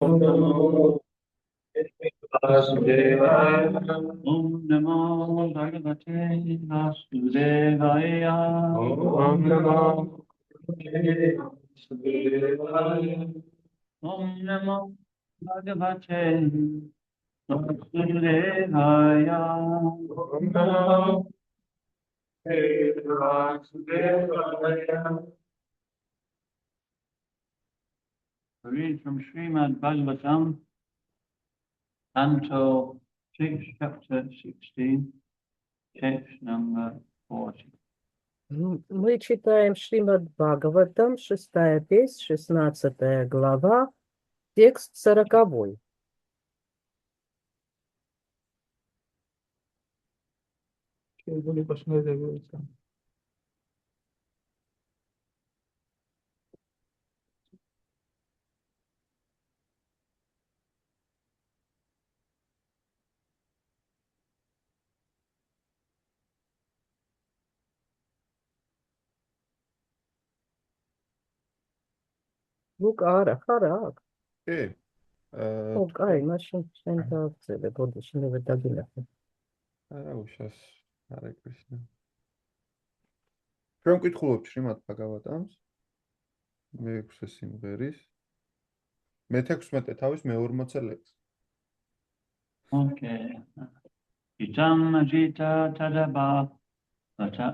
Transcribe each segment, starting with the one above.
Om Namo Bhagavate Vasudevaya. Om Namo Om Namo Bhagavate Vasudevaya. Om Namo Vasudevaya. Read from Srimad Bhagavatam, Canto 6, Chapter 16, text number 40. Мы читаем Шримад Бхагаватам, 6-я песнь, 16 глава, текст 40. Лук, харак. Ოკაი, მაშინ შენ დავწერე, ბოდი, შენ დაგილახე. არა უშას, არა კრიშნა. ჩვენ ვკითხულობთ შრიმად ბჰაგავატამს. მე-6 სიმღერის. მე-16 თავის მე-40 ლექსს. Okay. Itam ajita tadaba vata.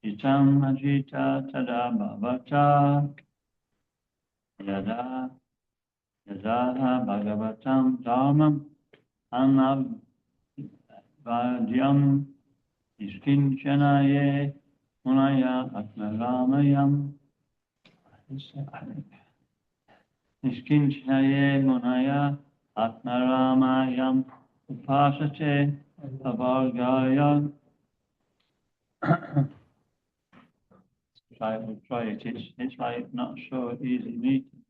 Itam ajita tadaba vata. Yada Bhagavatam Dharmam Anavadyam Iskinchanaye Munaya Atmaramayam Iskinchanaye Munaya Atmaramayam Upasate Avargaya. I will try it. It's like not so easy meeting.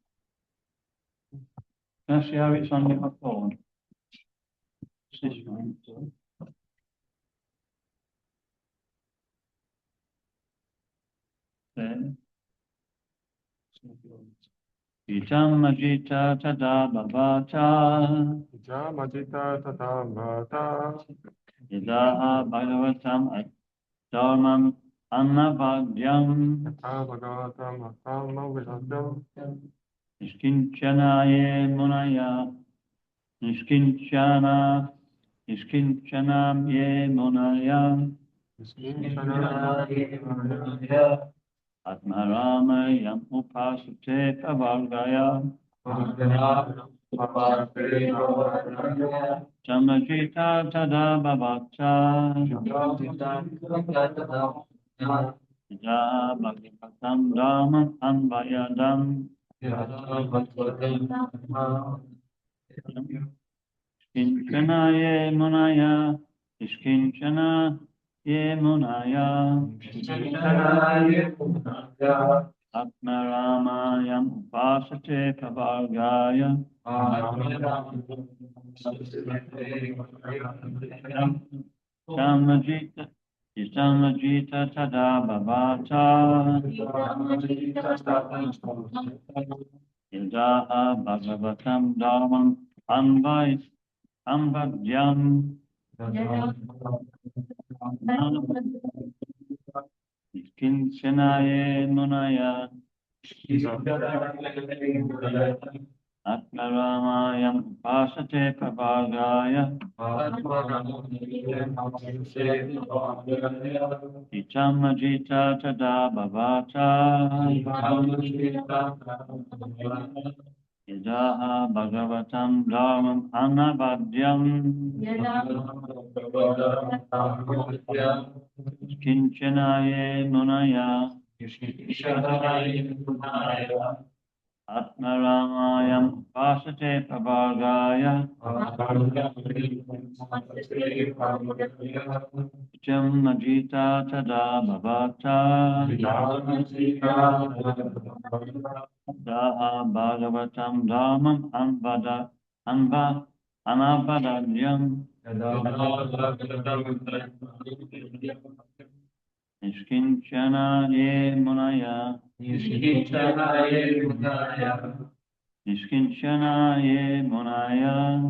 Can I see how it's on my phone? This one. Then. Itam ajita tada bhavata. Itam ajita tada bhavata. Yada bhagavatam dharmam annavadyam. Yada bhagavatam annavadyam. Niskinchanaye munaya. Niskinchanam ye munaya. Atmaramayam upasate pavargaya. Samajita tada bhavata. Yada bhagavatam dhamam anvayadam. Iskinchanaye munaya. Iskinchanaye munaya. Atmaramayam upasate pavargaya. Samajita tada bhavata. Yada bhagavatam dharmam anvadyam. Iskinchanaye munaya. Atmaramayam upasate pavargaya. Itamajita tada bhavata. Yada bhagavatam dharmam anavadyam. Iskinchanaye munaya. Atmaramayam upasate pavargaya. Itamajita tada bhavata. Yada bhagavatam dharmam anavadyam. Niskinchanaye munaya. Nishkinchanaye Munaya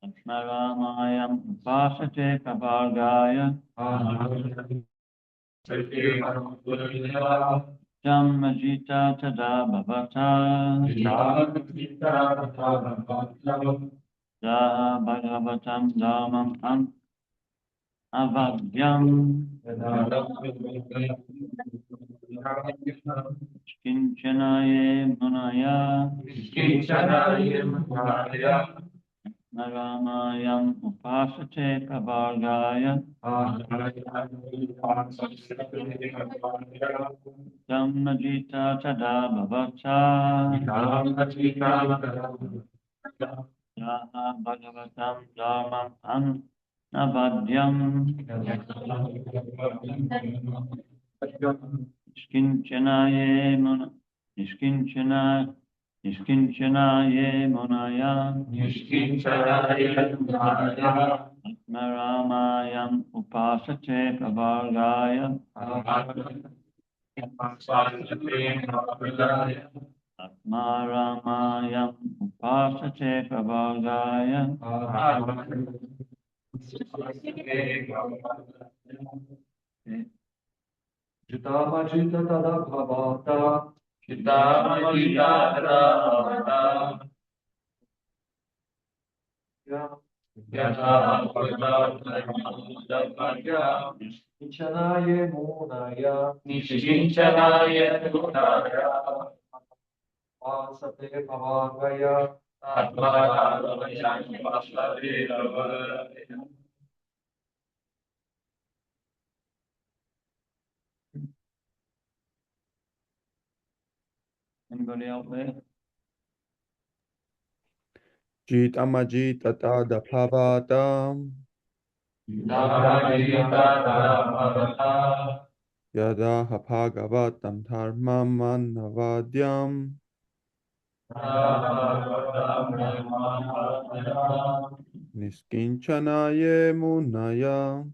Atmaramayam Upasate Kavargaya Dhammajita Tada Bhavata Daha Bhagavatam Dhammam Avadyam Nishkinchanaye Munaya Naramayam Upasate Kavargaya Dhammajita Tada Bhavata Daha Bhagavatam Dhammam Avadyam Nishkinchanaye Munaya Atmaramayam Upasate Kavargaya Atmaramayam Upasate Kavargaya Chitamajita tada bhavata Nishkinchanaye Munaya Vasate Bhavagaya Anybody out there? Jitamajita tada bhavata Yadaha Bhagavatam Dharmam Navadyam Nishkinchanaye Munaya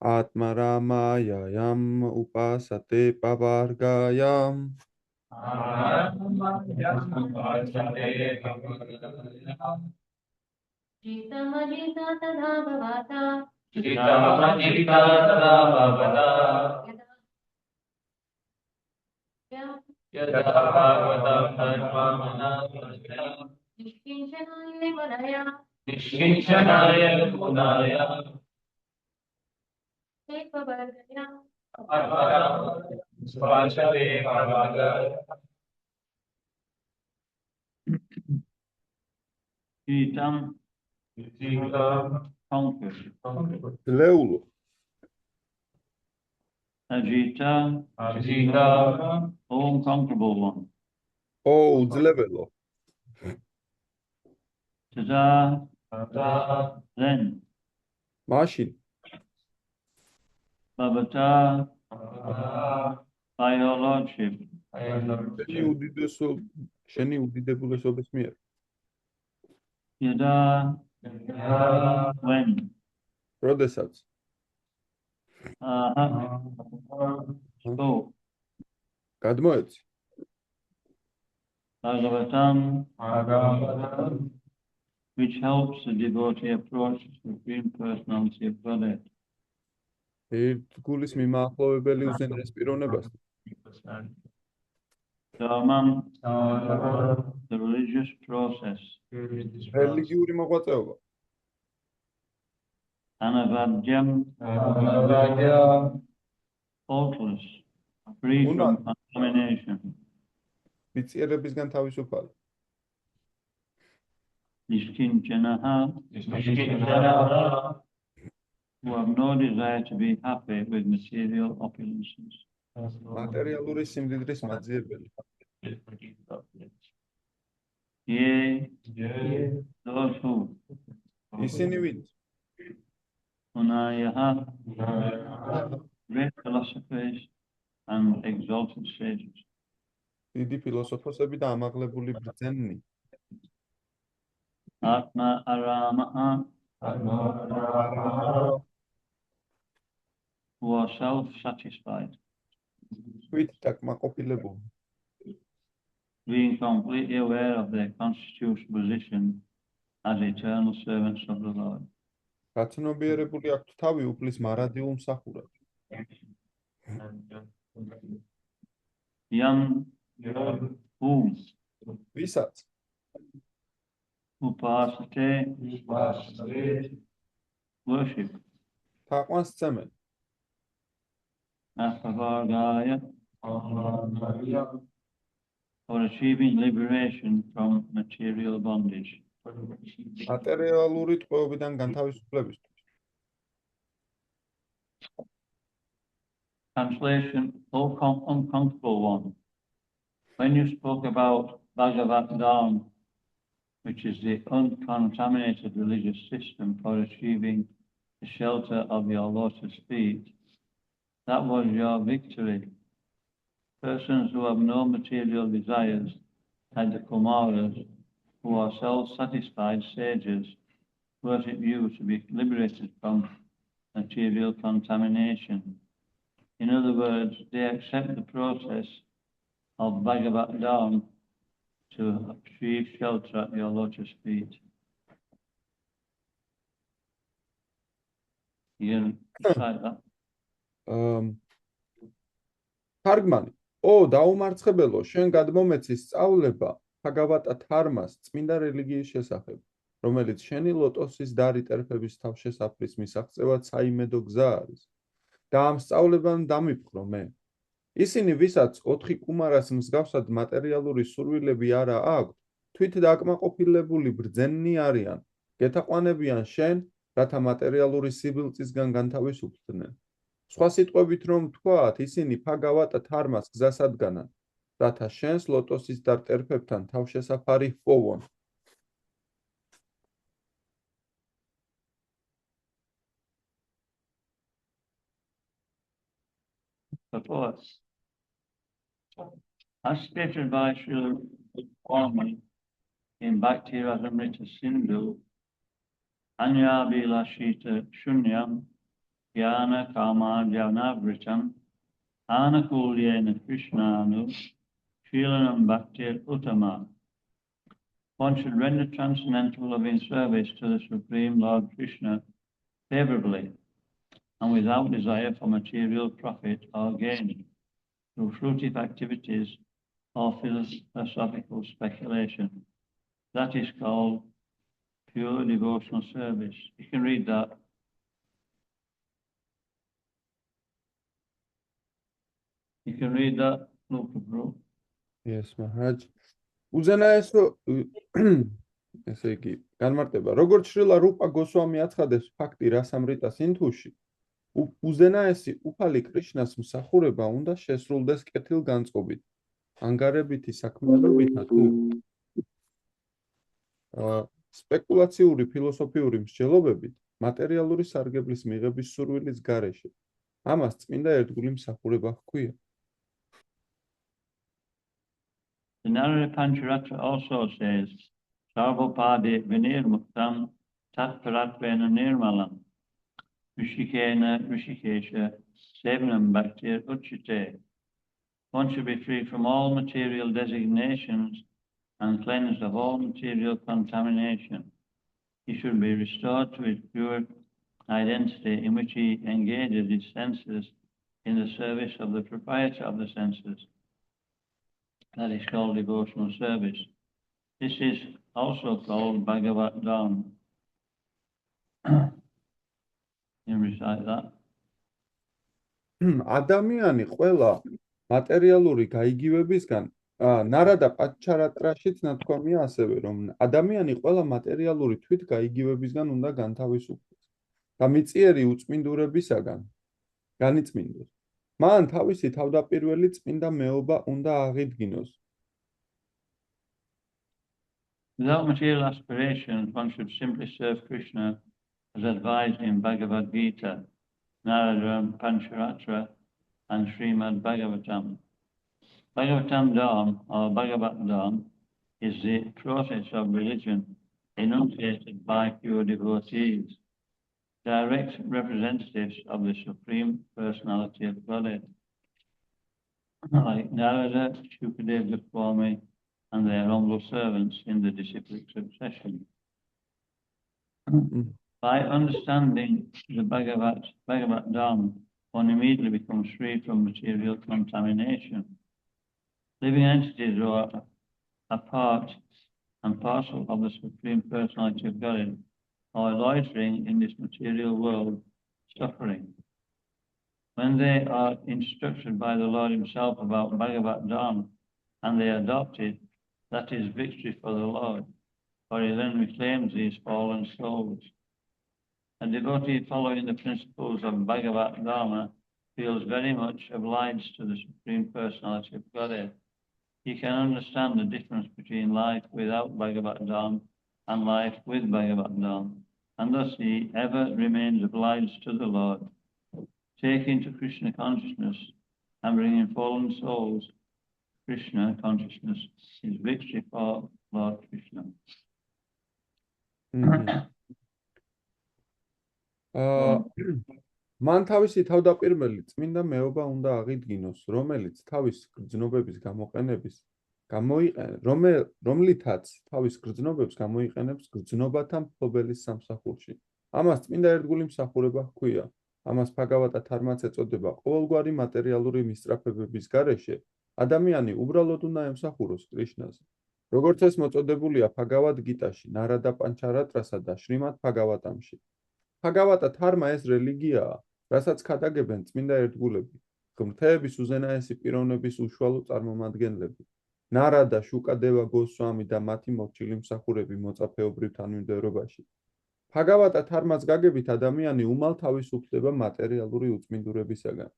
Atmaramayam Upasate Pavargayam Chitamajita tada bhavata Nishkinchanaye Munaya Chitam conquered. Leulo Ajita unconquerable one. O udzlevelo Tada then Mashin Bhavata by your lordship. შენი უდიდებულესობის მიერ Yada when როდესაც spoke გადმოეცი Bhagavatam which helps the devotee approach the Supreme Personality of Godhead. ერთგულის მიმაახლოვებელი უზენაეს პიროვნებას Dharmam, the religious process. რელიგიური მოღვაწეობა Anavadyam, faultless, free from contamination. მიწიერებისგან თავისუფალი Nishkinchanaha, who have no desire to be happy with material opulences. მატერიალური სიმდიდრის მაძიებელი Yea, those who ისინი ვინც Unayaha, great philosophers and exalted sages. დიდი ფილოსოფოსები და ამაღლებული ბრძენი Atma Aramaha, who are self-satisfied. თვით დაკმაყოფილებული. Being completely aware of their constitutional position as eternal servants of the Lord. გაცნობიერებული აქვთ თავი უფლის მარადიულ მსახურად. Young who ვისაც upasate worship თაყვანს სცემენ Astavargaya for achieving liberation from material bondage. მატერიალური ტყვეობიდან განთავისუფლებისთვის. Translation, O uncomfortable one, when you spoke about Bhagavad Dharma, which is the uncontaminated religious system for achieving the shelter of your lotus feet, that was your victory. Persons who have no material desires, like the Kumaras, who are self-satisfied sages, worship you to be liberated from material contamination. In other words, they accept the process of Bhagavad Dharma to achieve shelter at your lotus feet. You can recite that. თარგმანი ო დაუმარცხებელო შენ გადმომეცი სწავლება ბჰაგავატა თარმას წმინდა რელიგიის შესახებ რომელიც შენი ლოტოსის დარი ტერფების თავშესაფრის მისაღწევად საიმედო გზა არის და ამ სწავლებამ დამიფხრო მე ისინი ვისაც 4 კუმარას მსგავსად მატერიალური სურვილები არა აქვთ თვით დაკმაყოფილებული ბრძენნი არიან გეთაყვანებიან შენ რათა მატერიალური სიბილწისგან განთავისუფლდნენ სხვა სიტყვებით რომ თქვათ, ისინი ბჰაგავატა თარმას გზას ადგანან, რათა შენს ლოტოსის დარ ტერფებთან თავშესაფარი ჰპოვონ. Purport. As stated by Srila Swami in Bhakti Rasamrita Sindhu, Anya Vilashita Shunyam Jnana Kama Jnanavritam Anukulyena Krishnanu Shilanam Bhaktir Uttama. One should render transcendental loving service to the Supreme Lord Krishna favorably and without desire for material profit or gain through fruitive activities or philosophical speculation. That is called pure devotional service. You can read that. You can read that, Look Prabhu. Yes, Maharaj. უზენაესო ესე იგი განმარტება როგორც შრილა რუპა გოსვამი აცხადებს ფაქტი რასამრიტა სინთუში უზენაესი უფალი კრიშნას მსახურება უნდა შესრულდეს კეთილგანწყობით ანგარებითი საქმიანობითა თუ სპეკულაციური ფილოსოფიური მსჯელობებით მატერიალური სარგებლის მიღების სურვილის გარეშე ამას წმინდა ერთგული მსახურება ჰქვია The Narada Pancharatra also says, Sarvopade vinirmuktam tat paratvena nirmalam Rishikena Rishikesha Sevanam Bhaktir Uchite. One should be free from all material designations and cleansed of all material contamination. He should be restored to his pure identity in which he engages his senses in the service of the proprietor of the senses. That is called devotional service. This is also called Bhagavad Dharma. You recite that. ადამიანი ყველა მატერიალური გაიგივებისგან ნარადა პანჩარატრაშიც ნათქვამია ასევე რომ ადამიანი ყველა მატერიალური თვით გაიგივებისგან უნდა განთავისუფლდეს და მიწიერი უწმინდურებისაგან განიწმინდოს მან თავისი თავდაპირველი წმინდა მეობა უნდა აღიდგინოს. Without material aspirations, one should simply serve Krishna as advised in Bhagavad Gita, Narada Pancharatra, and Srimad Bhagavatam. Bhagavatam Dharma, or Bhagavad Dharma, is the process of religion enunciated by pure devotees, direct representatives of the Supreme Personality of Godhead. like Narada, Shukadeva Goswami, and their humble servants in the disciplic succession. By understanding the Bhagavat Dharma, one immediately becomes free from material contamination. Living entities who are a part and parcel of the Supreme Personality of God are loitering in this material world, suffering. When they are instructed by the Lord Himself about Bhagavat Dharma and they adopt it, that is victory for the Lord, for He then reclaims these fallen souls. A devotee following the principles of Bhagavat Dharma feels very much obliged to the Supreme Personality of Godhead. He can understand the difference between life without Bhagavat Dharma and life with Bhagavat Dharma, and thus he ever remains obliged to the Lord. Taking to Krishna consciousness and bringing fallen souls to Krishna consciousness is victory for Lord Krishna. მან თავისი თავდაპირველი წმინდა მეობა უნდა აღიდგინოს, რომელიც თავის გრძნობების რომლითაც თავის გრძნობებს გამოიყენებს გრძნობათა მფლობელის სამსახურში. ამას წმინდა ერთგული მსახურება ჰქვია. ამას ბhagavata dharmats ეწოდება. ყოველგვარი მატერიალური მისწრაფებების გარეშე ადამიანი უბრალოდ უნდა ემსახუროს კრიშნას. როგორც ეს მოწოდებულია ბhagavad გიტაში, ნარადა პანჩარატრასა და შრიმად ბhagavatamში. ბhagavata dharma ეს რელიგიაა, რასაც ქადაგებენ წმინდა ერთგულები, ღმრთების უზენაესი პიროვნების უშუალო წარმომადგენლები. ნარადა, შუკადევა გოსვამი და მათი მორჩილი მსახურები მოწაფეობრივ თანმიმდევრობაში. ბhagavata dharmats გაგებით ადამიანი უმალ თავისუფლდება მატერიალური უწმინდურებისაგან.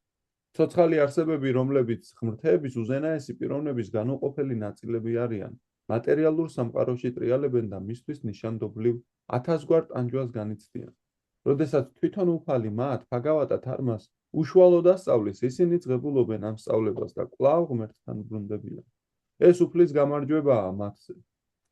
ცოცხალი არსებები, რომლებიც ღმრთების უზენაესი პიროვნების განუყოფელი ნაწილები არიან, მატერიალურ სამყაროში ტრიალებენ და მისთვის ნიშანდობლივ 1000 გვარ ტანჯვას განიცდიან. როდესაც თვითონ უფალი მათ ბhagavata dharmas უშუალოდ ასწავლის, ისინი წღებულობენ ამ სწავლებას და კვლავ ღმერთთან ბრუნდებიან. ეს უფლის გამარჯვებაა მათზე.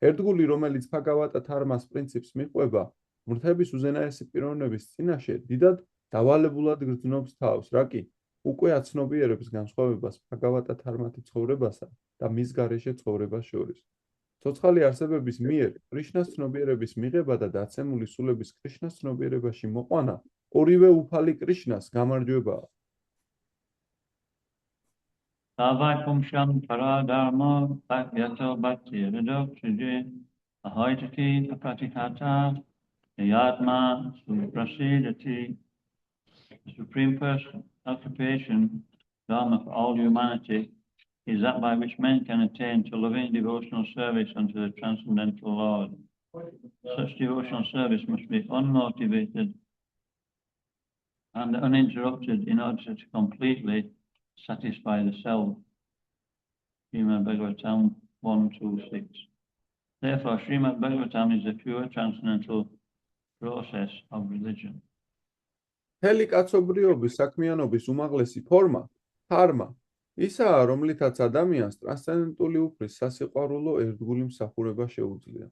ერთგული, რომელიც ბhagavata dharmas პრინციპს მიყვება, ღმრთების უზენაესი პიროვნების წინაშე დიდად დავალებულად გრძნობს თავს, რა კი უკვე აცნობიერებს განსხვავებას ბhagavata dharmati ცხოვრებასა და მის გარეშე ცხოვრებას შორის. ცოცხალი არსებების მიერ კრიშნას ცნობიერების მიღება და დაცემული სულების კრიშნას ცნობიერებაში მოყვანა ორივე უფალი კრიშნას გამარჯვებაა. Savakum Shampara Dharma Bhakyato Bhakti Radokshije Ahoitati Pratikata Yatma Suprasidati. The Supreme Person, occupation, Dharma for all humanity, is that by which men can attain to loving devotional service unto the Transcendental Lord. Such devotional service must be unmotivated and uninterrupted in order to completely satisfy the self. Srimad Bhagavatam 126. Therefore, Srimad Bhagavatam is a pure transcendental process of religion. მთელი კაცობრიობის საქმიანობის უმაღლესი ფორმა, დჰარმა, ისაა, რომლითაც ადამიანს ტრანსცენდენტული უფლის სასიყვარულო ერთგული მსახურება შეუძლია.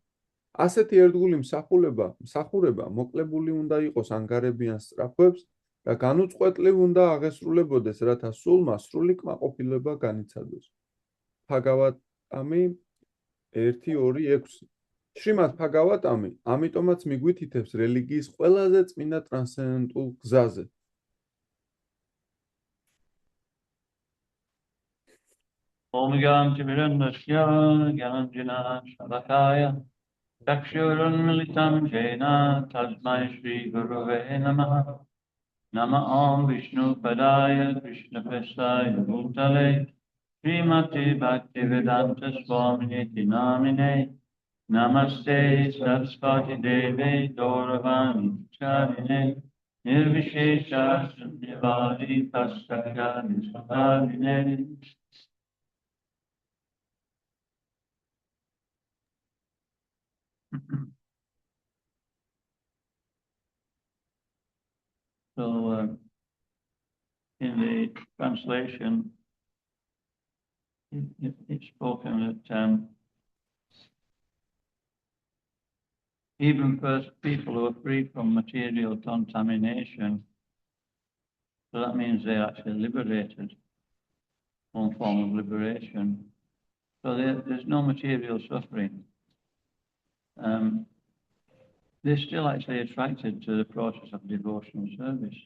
ასეთი ერთგული მსახურება მოკლებული უნდა იყოს ანგარებიან სწრაფვებს და განუწყვეტლივ უნდა აღესრულებოდეს, რათა სულმა სრული კმაყოფილება განიცადოს. ბhagavatam 1:2:6. შრიმად ბhagavatam ამიტომაც მიგვითითებს რელიგიის ყველაზე წმინდა ტრანსცენდენტულ გზაზე. Om Ganti Virandasya Gyananjana Shalakaya Chakshurun Militam Jena Tasmai Shri Gurave Namaha. Nama Om Vishnu Padaya Krishna Prasaya Bhutale Srimati Bhaktivedanta Swamini Namine Namaste Saraswati Devi Gauravani Charine Nirvishesha Sundivadi Pastakani Sudhavine. So, in the translation, it's spoken that even first people who are free from material contamination, so that means they're actually liberated. some form of liberation. So there's no material suffering. They're still actually attracted to the process of devotional service.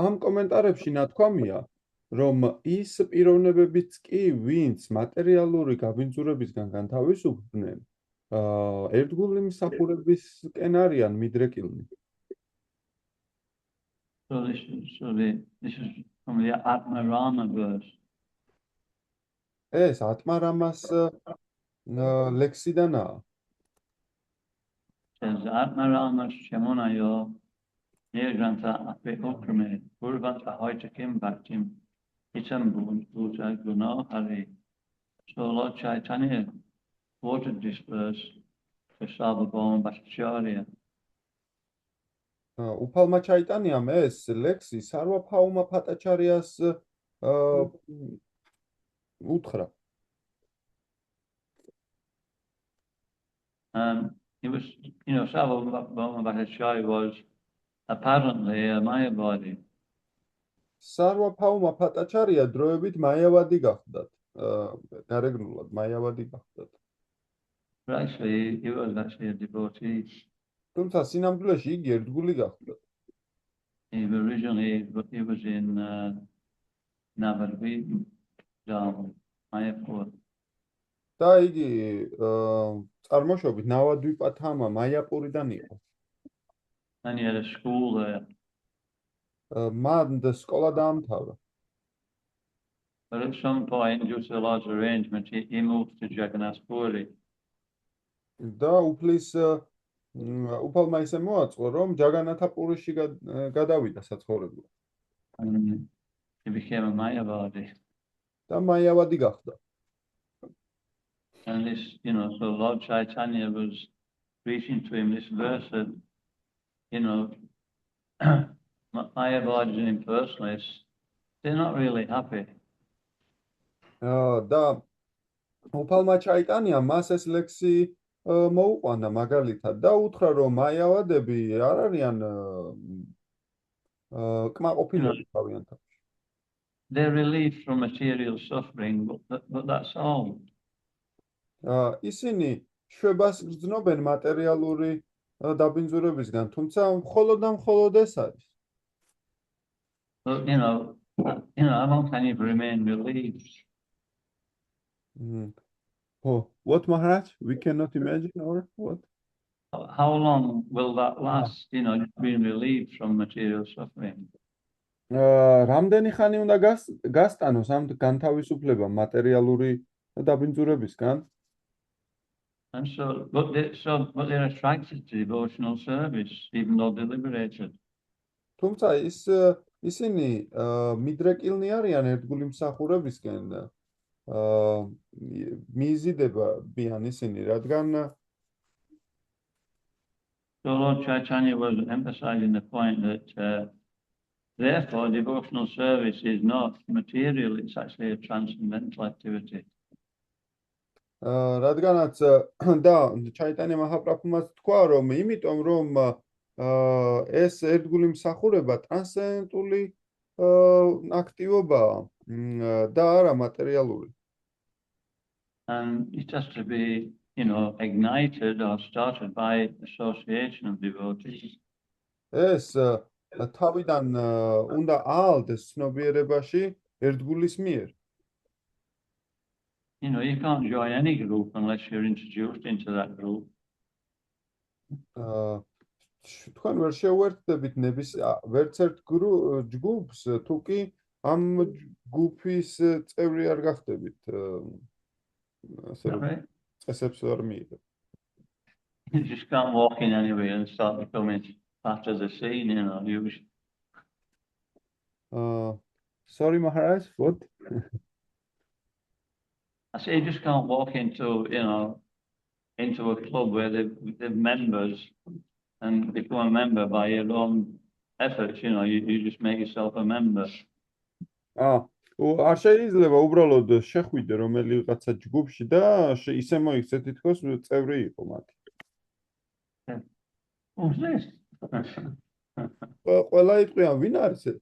ამ კომენტარებში ნათქვამია, რომ ის პიროვნებებიც კი, ვინც მატერიალური გაბინძურებისგან განთავისუფლდნენ, ერთგული მსახურებისკენ არიან მიდრეკილნი. So this is from the Atmarama verse. ეს ატმარამას ლექსიდანაა. Says Atmarama Shamonayo Nirgranta Ape Okrame Purvata Hoitakim Bhaktim Itambun Buddha Guna Hari. So Lord Chaitanya quoted this verse to Sarvabhauma Bhattacharya. უფალმა ჩაიტანიამ ეს ლექსი სარვაფაუმა ფატაჩარიას უთხრა. It was, Sarvabhauma Bhattacharya was apparently a Mayavadi. სარვაფაუმა ფატაჩარია დროებით მაიავადი გახდათ. გარეგნულად მაიავადი გახდათ. But actually, he was actually a devotee. თუმცა სინამდვილეში იგი ერთგული გახდათ. Originally, he was in Navadvip, Mayapur. და იგი წარმოშობით ნავადვიპათამა მაიაპურიდან იყო. And he had a school there. მან სკოლა დაამთავრა. But at some point, due to the Lord's arrangement, he moved to Jagannath Puri. და უფლის უფალმა ისე მოაწყო, რომ ჯაგანათაპურიში გადავიდა საცხოვრებლად. And he became a Mayavadi. და მაიავადი გახდა. And this, so Lord Chaitanya was preaching to him this verse that, Mayavadis and impersonalists, they're not really happy. და უფალმა ჩაიტანია მას ეს ლექსი მოუყვანა მაგალითად და უთხრა, რომ მაიავადები არ არიან კმაყოფილები თავიანთი. They're relieved from material suffering, but that's all. ისინი შვებას გრძნობენ მატერიალური დაბინძურებისგან, თუმცა მხოლოდ და მხოლოდ ეს არის. But, how long can you remain relieved? What, Maharaj? We cannot imagine, or what? How long will that last, being relieved from material suffering? რამდენი ხანი უნდა გასტანოს ამ განთავისუფლება მატერიალური დაბინძურებისგან? And so, but they're attracted to devotional service, even though they're liberated. თუმცა ისინი მიდრეკილნი არიან ერთგული მსახურებისკენ. მიიზიდებიან ისინი, რადგან So Lord Chaitanya was emphasizing the point that therefore devotional service is not material, it's actually a transcendental activity. რადგანაც და ჩაიტანია მაჰაპრაბჰუმაც თქვა, რომ იმიტომ რომ ეს ერთგული მსახურება ტრანსცენდენტული აქტივობაა და არა მატერიალური. And it has to be, ignited or started by association of devotees. ეს თავიდან უნდა აალდეს ცნობიერებაში ერთგულის მიერ. You can't join any group unless you're introduced into that group. თქვენ ვერ შეუერთდებით ვერც ერთ ჯგუფს, თუ კი ამ ჯგუფის წევრი არ გახდებით. წესებს ვერ მიიღებთ. You just can't walk in anywhere and start becoming part of the scene, usually. Sorry, Maharaj, what? I say you just can't walk into a club where they're members and become a member by your own efforts, you just make yourself a member. არ შეიძლება უბრალოდ შეხვიდე რომელიღაცა ჯგუფში და ისე მოიქცე თითქოს წევრი იყო მათი. Who's this? ყველა იტყვიან, ვინ არის ეს?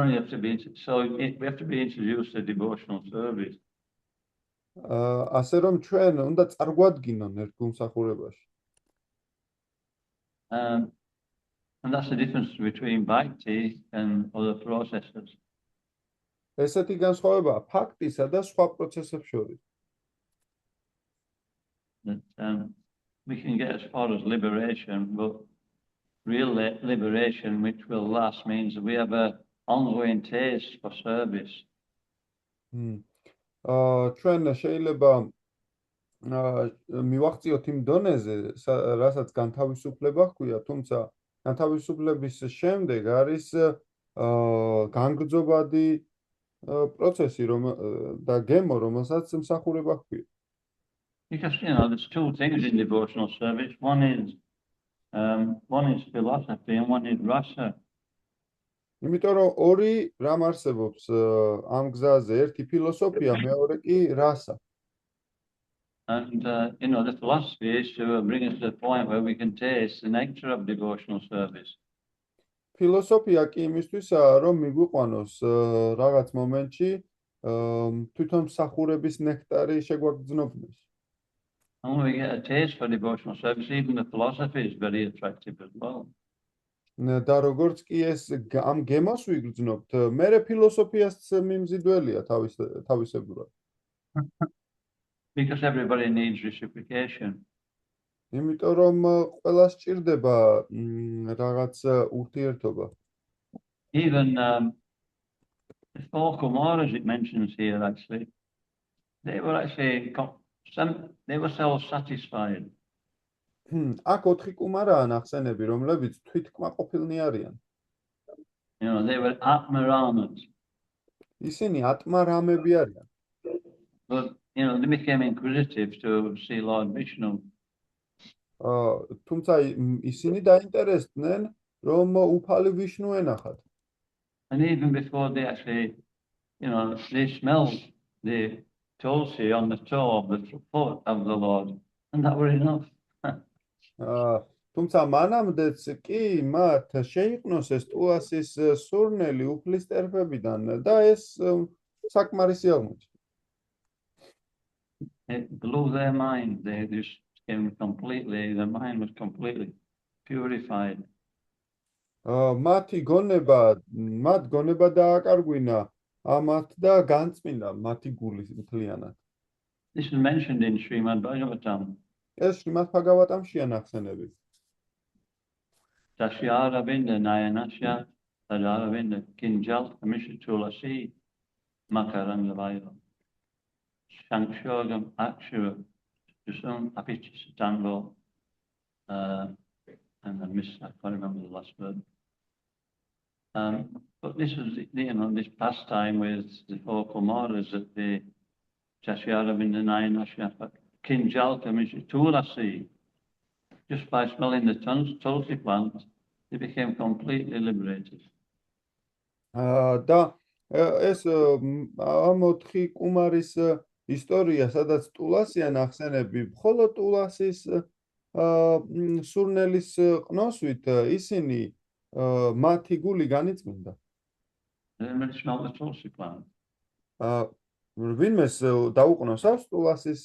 you have to be, we have to be introduced to devotional service. ასე რომ ჩვენ უნდა წარგვადგინონ ერთ გულმსახურებაში. And that's the difference between bhakti and other processes. ესეთი განსხვავებაა ფაქტისა და სხვა პროცესებს შორის. That we can get as far as liberation, but real liberation, which will last, means that we have a ongoing taste for service. ჩვენ შეიძლება მივახციოთ იმ დონეზე, რასაც განთავისუფლება ჰქვია, თუმცა განთავისუფლების შემდეგ არის განგრძობადი პროცესი და გემო, რომელსაც მსახურება ჰქვია. Because, there's two things in devotional service. One is philosophy and one is rasa. იმიტომ რომ ორი რამ არსებობს ამ გზაზე, ერთი ფილოსოფია, მეორე კი რასა. And, the philosophy is to bring us to the point where we can taste the nectar of devotional service. ფილოსოფია კი იმისთვისაა, რომ მიგვიყვანოს რაღაც მომენტში თვითონ მსახურების ნექტარი შეგვაგრძნობდეს. And when we get a taste for devotional service, even the philosophy is very attractive as well. და როგორც კი ეს ამ გემოს ვიგრძნობთ, მერე ფილოსოფიას მიმზიდველია თავისებურად. Because everybody needs reciprocation. იმიტომ რომ ყველას სჭირდება რაღაც ურთიერთობა. Even the four Kumaras it mentions here, actually, they were actually they were self-satisfied. აქ 4 კუმარაა ნახსენები, რომლებიც თვითკმაყოფილნი არიან. They were atmaramas. ისინი ატმარამები არიან. But, they became inquisitive to see Lord Vishnu. თუმცა ისინი დაინტერესდნენ, რომ უფალი ვიშნუ ენახათ. And even before they actually, they smelled the tulsi on the toe of the foot of the Lord, and that were enough. თუმცა მანამდეც კი მათ შეიყნოს ეს ტულასის სურნელი უფლის ტერფებიდან და ეს საკმარისი აღმოჩნდა. It blew their mind. They just came completely, their mind was completely purified. მათ გონება დააკარგვინა ამათ და განწმინდა მათი გული მთლიანად. This is mentioned in Srimad Bhagavatam. ეს შრიმად ბჰაგავატამშია ნახსენები. Dashyaravinda Nayanasya Tadaravinda KinjalAmishatulasi Makarandavayo Shankshogam Akshura Jusum Apichisatango and I can't remember the last word. But this is this pastime with the four Kumaras that the Dashyaravinda Nayanasya Kinjalka Mishatulasi. Just by smelling the tulsi plant, they became completely liberated. და ეს ამ 4 კუმარის ისტორია, სადაც ტულასია ნახსენები, მხოლოდ ტულასის სურნელის ყნოსვით ისინი მათი გული განიწმინდა. Then they smelled the tulsi plant. ვინმეს დაუყნოს აქვს ტულასის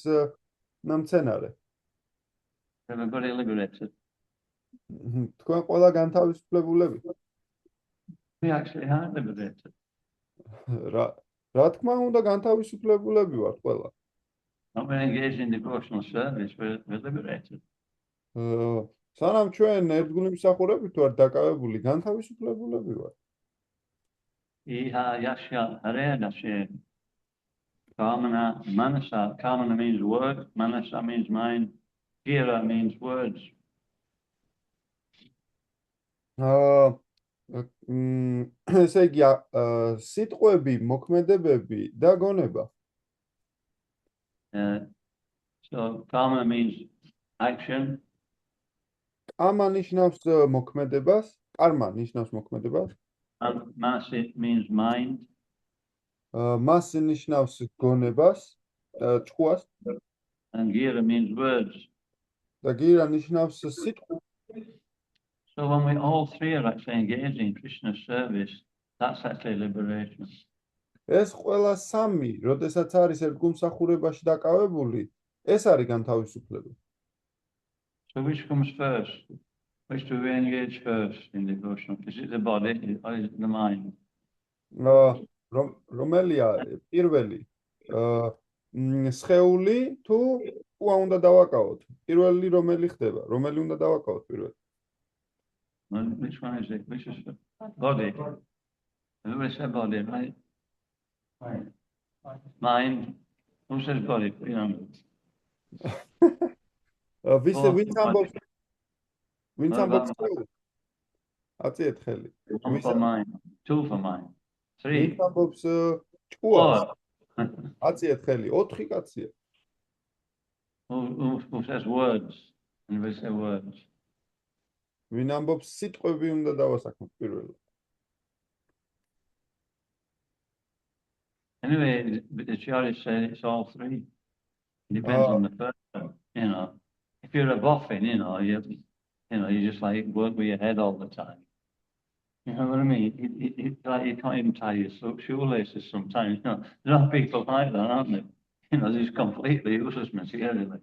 მცენარე. They were very liberated. თქვენ ყველა განთავისუფლებულები. We actually are liberated. რა თქმა უნდა განთავისუფლებულები ვართ ყველა. When we engage in devotional service, we're liberated. სანამ ჩვენ ერთგული მსახურებით ვართ დაკავებული, განთავისუფლებულები ვართ. Iha yasya hare dashe. Kamana manasa. Kamana means word. Manasa means mind. Gira means words. ესე იგი სიტყვები, მოქმედებები და გონება. So kama means action. კამა ნიშნავს მოქმედებას, კარმა ნიშნავს მოქმედებას. And manasa means mind. მასი ნიშნავს გონებას, ჭუას. And gira means words. და გირა ნიშნავს სიტყვას. So when we all three are actually engaged in Krishna's service, That's actually liberation. ეს ყველა სამი, როდესაც არის ერთგულმსახურებაში დაკავებული, ეს არის განთავისუფლება. So which comes first? Which do we engage first in devotion? Is it the body or is it the mind? რომელია პირველი? სხეული თუ ყვა უნდა დავაკავოთ? პირველი რომელი ხდება? რომელი უნდა დავაკავოთ პირველი? Which one is it? Which is the body? Who said body, right? Mind. Who says body? You know. ვინც ამბობს სხეულს? აწიეთ ხელი. One for mind. Two for mind. Three. ვინც ამბობს ჭკუას? Four. აწიეთ ხელი. 4 კაცია. Who says words? And we say words. ვინ ამბობს სიტყვები უნდა დავასაქმოთ პირველად? Anyway, the Acharya said it's all three. It depends on the person, you know. If you're a boffin, you just like work with your head all the time. You know what I mean? Like you can't even tie your shoelaces sometimes. There are people like that, aren't there? These completely useless materially.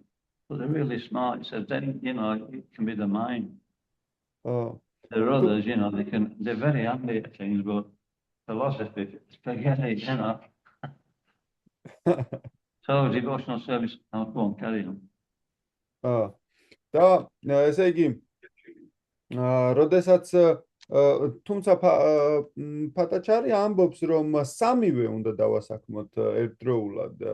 But they're really smart. He says then, it can be the mind. There are others, they're very handy at things, but philosophy, forget it, So devotional service, go on, carry on. და ესე იგი, როდესაც თუმცა ფატაჩარი ამბობს, რომ სამივე უნდა დავასაქმოთ ერთდროულად და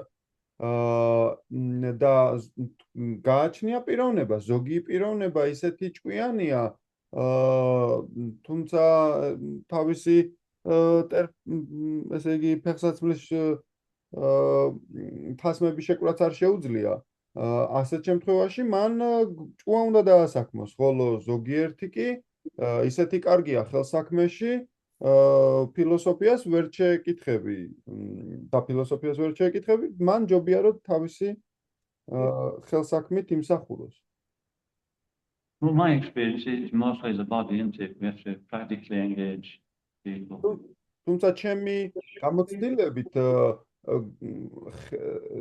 გააჩნია პიროვნება, ზოგი პიროვნება ისეთი ჭკვიანია, თუმცა თავისი ესე იგი ფეხსაცმლის თასმების შეკვრაც არ შეუძლია. ასეთ შემთხვევაში მან ჭკუა უნდა დაასაქმოს, ხოლო ზოგიერთი კი ისეთი კარგია ხელსაქმეში, ფილოსოფიას ვერ შეეკითხები და ფილოსოფიას ვერ შეეკითხები, მან ჯობია რომ თავისი ხელსაქმით იმსახუროს. Well, my experience is mostly the body, isn't it? We have to practically engage people. თუმცა ჩემი გამოცდილებით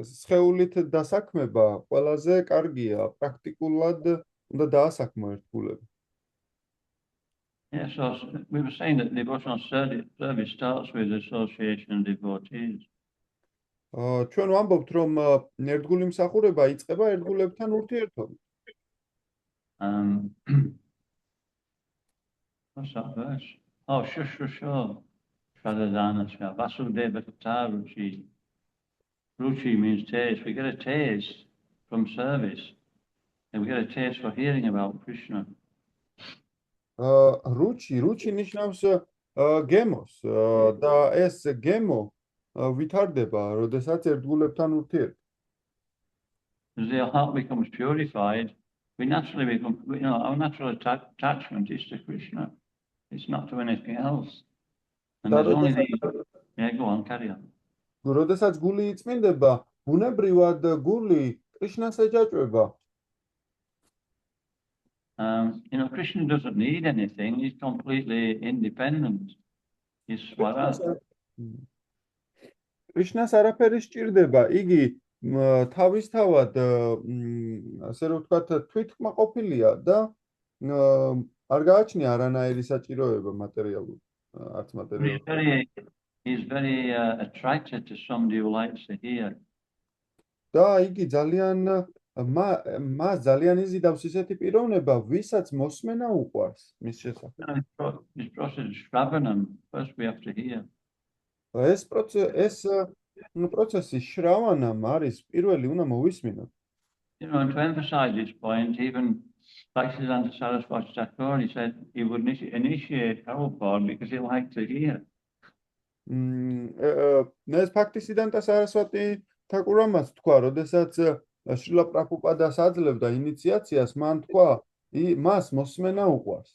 სხეულით დასაქმება ყველაზე კარგია, პრაქტიკულად უნდა დაასაქმო ერთგულები. Yeah, so we were saying that devotional service starts with association of devotees. ჩვენ ვამბობთ, რომ ერთგული მსახურება იწყება ერთგულებთან ურთიერთობით. What's that verse? Oh, sure. Shradadhanasya, Vasudeva Tata Ruchi. Ruchi means taste. We get a taste from service. And we get a taste for hearing about Krishna. Ruchi ნიშნავს გემოს და ეს გემო ვითარდება, როდესაც ერთგულებთან ურთიერთობთ. As their heart becomes purified, we naturally become, our natural attachment is to Krishna. It's not to anything else. And there's only go on, carry on. როდესაც გული იწმინდება, ბუნებრივად გული კრიშნას ეჯაჭვება. Krishna doesn't need anything. He's completely independent. He's Swaraj. კრიშნას არაფერი სჭირდება. იგი თავისთავად, ასე რომ ვთქვათ, თვითკმაყოფილია და არ გააჩნია არანაირი საჭიროება მატერიალური, არც მატერიალური. He's very attracted to somebody who likes to hear. და იგი მას ძალიან იზიდავს ისეთი პიროვნება, ვისაც მოსმენა უყვარს მის შესახებ. This process is Shravanam. First we have to hear. ეს პროცესი შრავანამ არის პირველი უნდა მოვისმინოთ. And to emphasize this point, even Bhaktisiddhanta Saraswati Thakur, he said he would initiate Prabhupada because he liked to hear. ეს Bhaktisiddhanta Saraswati Thakur-ამაც თქვა, როდესაც შრილა პრაბჰუპადას აძლევდა ინიციაციას, მან თქვა, მას მოსმენა უყვარს.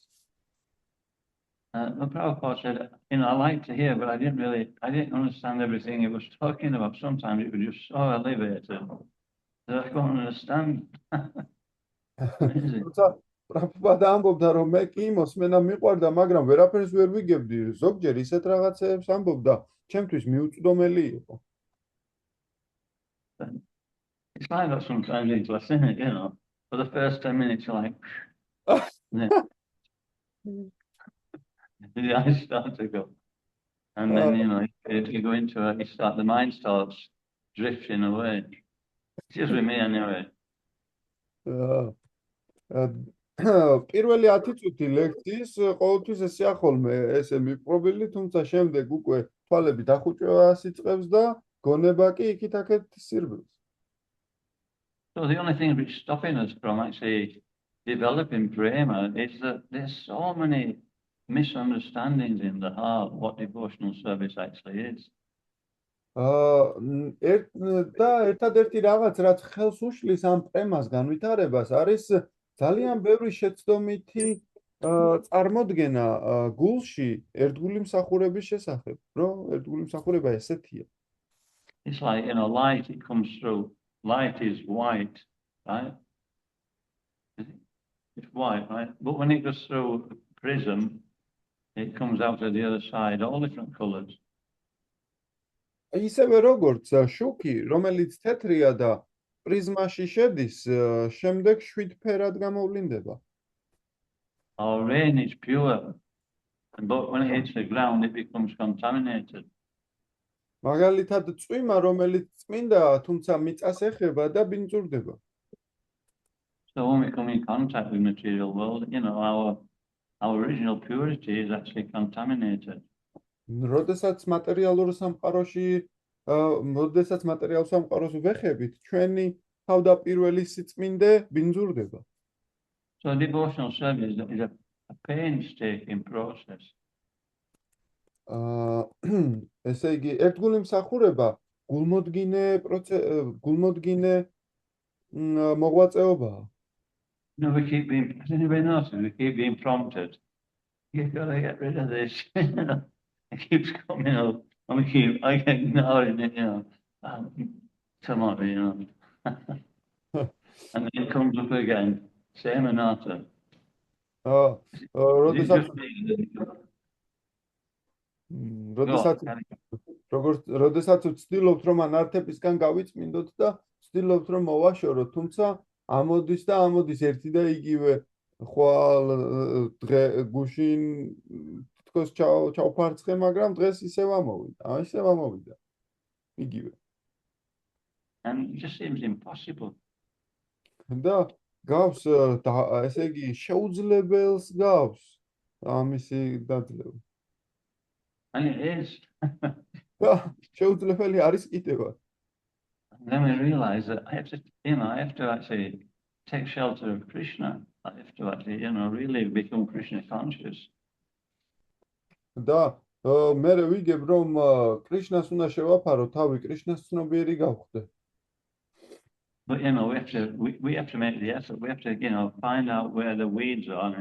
Prabhupada said, I like to hear, but I didn't understand everything he was talking about. Sometimes it was just so elevated that I couldn't understand. პრაბჰუპადა ამბობდა, რომ მე კი მოსმენა მიყვარდა, მაგრამ ვერაფერს ვერ ვიგებდი. ზოგჯერ ისეთ რაღაცებს ამბობდა, ჩემთვის მიუწვდომელი იყო. It's like that sometimes in class, isn't it? You know, for the first 10 minutes, you're like, then the eyes start to go. And then, you know, if you go into it, the mind starts drifting away. It's just with me anyway. პირველი 10 წუთი ლექციის ყოველთვის ესეა ხოლმე, ესე მიპყრობილი, თუმცა შემდეგ უკვე თვალები დახუჭვას იწყებს და გონება კი იქით-აქეთ სირბილს. So the only thing which is stopping us from actually developing prema is that there's so many misunderstandings in the heart what devotional service actually is. და ერთადერთი რაღაც, რაც ხელს უშლის ამ პრემას განვითარებას, არის ძალიან ბევრი შეცდომითი წარმოდგენა გულში ერთგული მსახურების შესახებ, რომ ერთგული მსახურება ესეთია. It's like, you know, light, it comes through. Light is white, right? It's white, right? But when it goes through a prism, it comes out of the other side, all different colors. ისევე როგორც შუქი, რომელიც თეთრია და პრიზმაში შედის, შემდეგ შვიდფერად გამოვლინდება. Our rain is pure, but when it hits the ground, it becomes contaminated. მაგალითად, წვიმა, რომელიც წმინდა, თუმცა მიწას ეხება და ბინძურდება. So when we come in contact with material world, you know, our original purity is actually contaminated. როდესაც მატერიალურ სამყაროს ვეხებით, ჩვენი თავდაპირველი სიწმინდე ბინძურდება. So devotional service is a painstaking process. ესე იგი, ერთგული მსახურება გულმოდგინე მოღვაწეობაა. You know, has anybody noticed? We keep being prompted. You've got to get rid of this. It keeps coming up. I keep ignoring it, you know. Tomorrow, you know. And then it comes up again. Same another. როდესაც ვცდილობთ, რომ ანართებისგან გავიწმინდოთ და ვცდილობთ, რომ მოვაშოროთ, თუმცა ამოდის და ამოდის ერთი და იგივე ხვალ დღე გუშინ თქოს ჩავფარცხე, მაგრამ დღეს ისევ ამოვიდა. იგივე. And it just seems impossible. და გავს ესე იგი შეუძლებელს გავს ამისი დაძლევა. And it is. შეუძლებელი არის კიდევაც. Then we realize that I have to actually take shelter of Krishna. I have to actually, really become Krishna conscious. და მე ვიგებ, რომ კრიშნას უნდა შევაფარო თავი, კრიშნას ცნობიერი გავხდე. But we have to make the effort. We have to, find out where the weeds are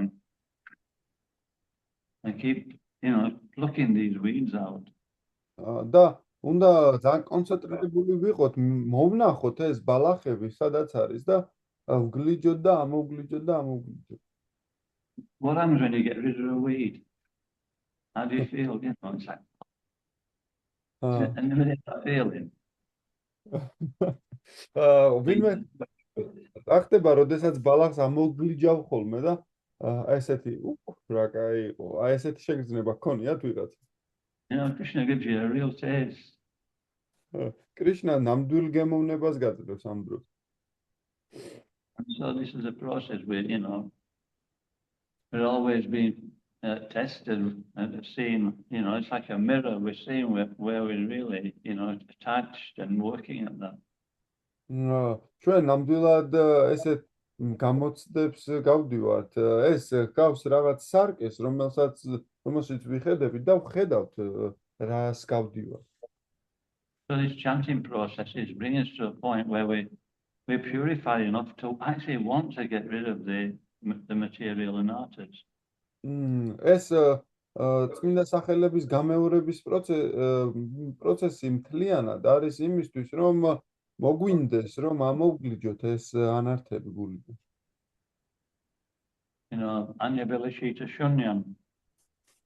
and keep, plucking these weeds out. და უნდა ძალიან კონცენტრირებული ვიყოთ, მოვნახოთ ეს ბალახები, სადაც არის და ვგლიჯოთ და ამოვგლიჯოთ. What happens when you get rid of a weed? How do you feel? It's like, and then that feeling. ვინმე ახტება, როდესაც ბალახს ამოვგლიჯავ ხოლმე და ესეთი რა კაი იყო, ესეთი შეგრძნება გქონიათ ვიღაც. Krishna gives you a real taste. კრიშნა ნამდვილ გემოვნებას გაძლევს ამ დროს. So this is a process where, we're always being tested and seen, it's like a mirror. We're seeing where we're really, attached and working at that. ჩვენ ნამდვილად ესეთ გამოცდებს გავდივართ. ეს გავს რაღაც სარკეს, რომელსაც ვიხედებით და ვხედავთ რას გავდივართ. So this chanting process is bringing us to a point where we're purified enough to actually want to get rid of the material anarthas. ეს წმინდა სახელების გამეორების პროცესი მთლიანად არის იმისთვის, რომ მოგვინდეს, რომ ამოვგლიჯოთ ეს ანართები გულიდან. you know, Anya Belashita Shunyam,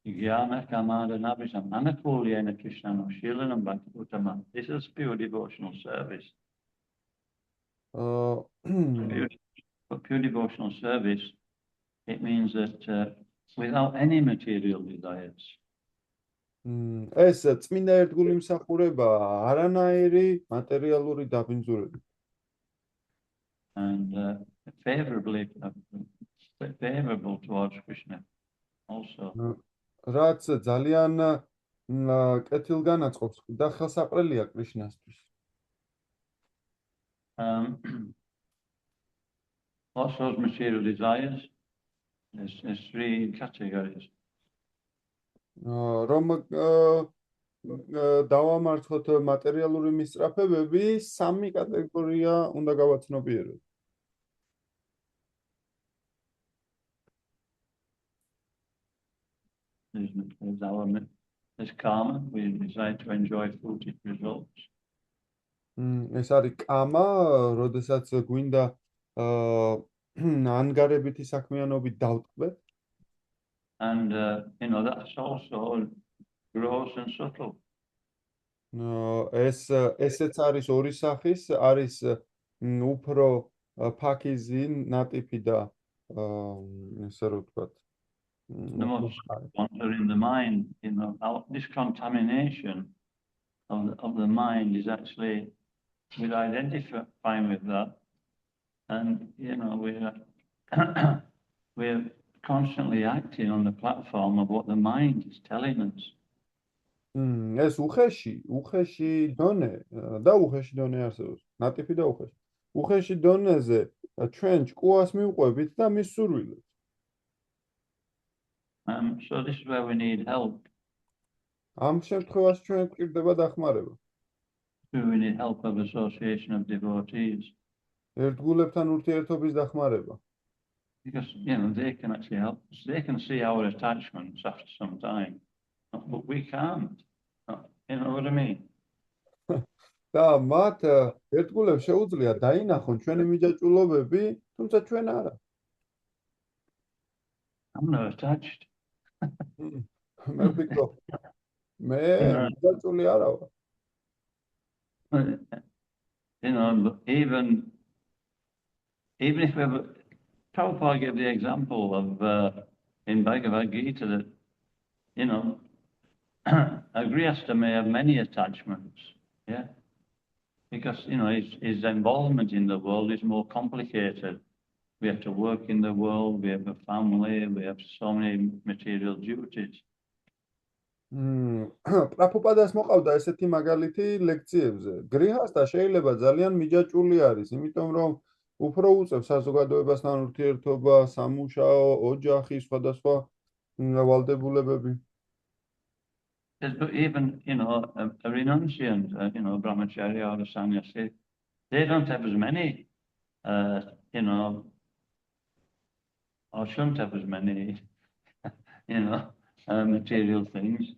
Igyana Kamada Nabisam, Anakuli and Krishnano, Shilanam Bhakutama. This is pure devotional service. აა For pure devotional service, it means that without any material desires. ეს წმინდა ერთგული მსახურება არანაირი მატერიალური დაბინძურებით. And favorable towards Krishna also. რაც ძალიან კეთილგანაწყობს და ხელსაყრელია კრიშნასთვის. What's those material desires? There's three categories. რომ დავამარცხოთ მატერიალური მისწრაფებები, სამი კატეგორია უნდა გავაცნობიეროთ. There's karma, we decide to enjoy fruited results. ეს არის კამა, როდესაც გვინდა ანგარებითი საქმიანობით დავტყვეთ. And you know, that's also gross and subtle. ესეც არის ორი სახის, არის უფრო ფაქიზი, ნატიფი და ესე რომ ვთქვათ. The most wonder in the mind, you know, this contamination of the mind is actually, we're identifying with that, and you know, we're constantly acting on the platform of what the mind is telling us. ეს უხეში დონე და უხეში დონე არსებობს. ნატიფი და უხეში. უხეში დონეზე ჩვენ ჭკუას მივყვებით და მის სურვილებს. So this is where we need help. ამ შემთხვევაში ჩვენ გვჭირდება დახმარება. We need help of association of devotees. ერთგულებთან ურთიერთობის დახმარება. Because, you know, they can actually help us. They can see our attachments after some time, but we can't. You know what I mean? და მათ ერთგულებს შეუძლია დაინახონ ჩვენი მიჯაჭვულობები, თუმცა ჩვენ არა. I'm not attached. მე ვფიქრობ, მე მიჯაჭვული არა ვარ. You know, even if we have, Prabhupada gave the example of in Bhagavad Gita that, you know, a grihastha may have many attachments, yeah, because you know his involvement in the world is more complicated. We have to work in the world, we have a family, we have so many material duties. პრაბჰუპადას მოყავდა ესეთი მაგალითი ლექციებზე. გრიჰასთა შეიძლება ძალიან მიჯაჭვული არის, იმიტომ რომ უფრო უწევს საზოგადოებასთან ურთიერთობა, სამუშაო, ოჯახი, სხვადასხვა ვალდებულებები. But even, you know, a renunciant, you know, brahmacharya or a sannyasi, they don't have as many, you know, or shouldn't have as many, you know, material things.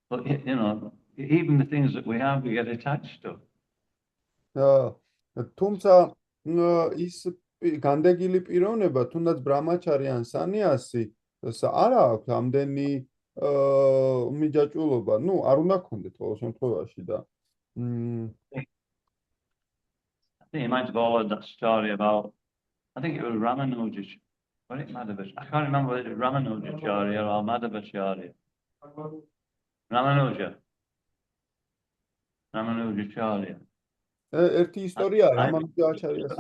But, you know, even the things that we have, we get attached to. თუმცა ის განდეგილი პიროვნება, თუნდაც ბრამაჩარი ან სანიასი, არ აქვს ამდენი მიჯაჭვულობა, ну, არ უნდა გქონდეთ ყოველ შემთხვევაში და I think you might have followed that story about, I think it was Ramanuja, or it Madhavacharya. I can't remember whether it was Ramanujacharya or Madhavacharya. Ramanujacharya. ერთი ისტორია რამანუჯაჩარიას.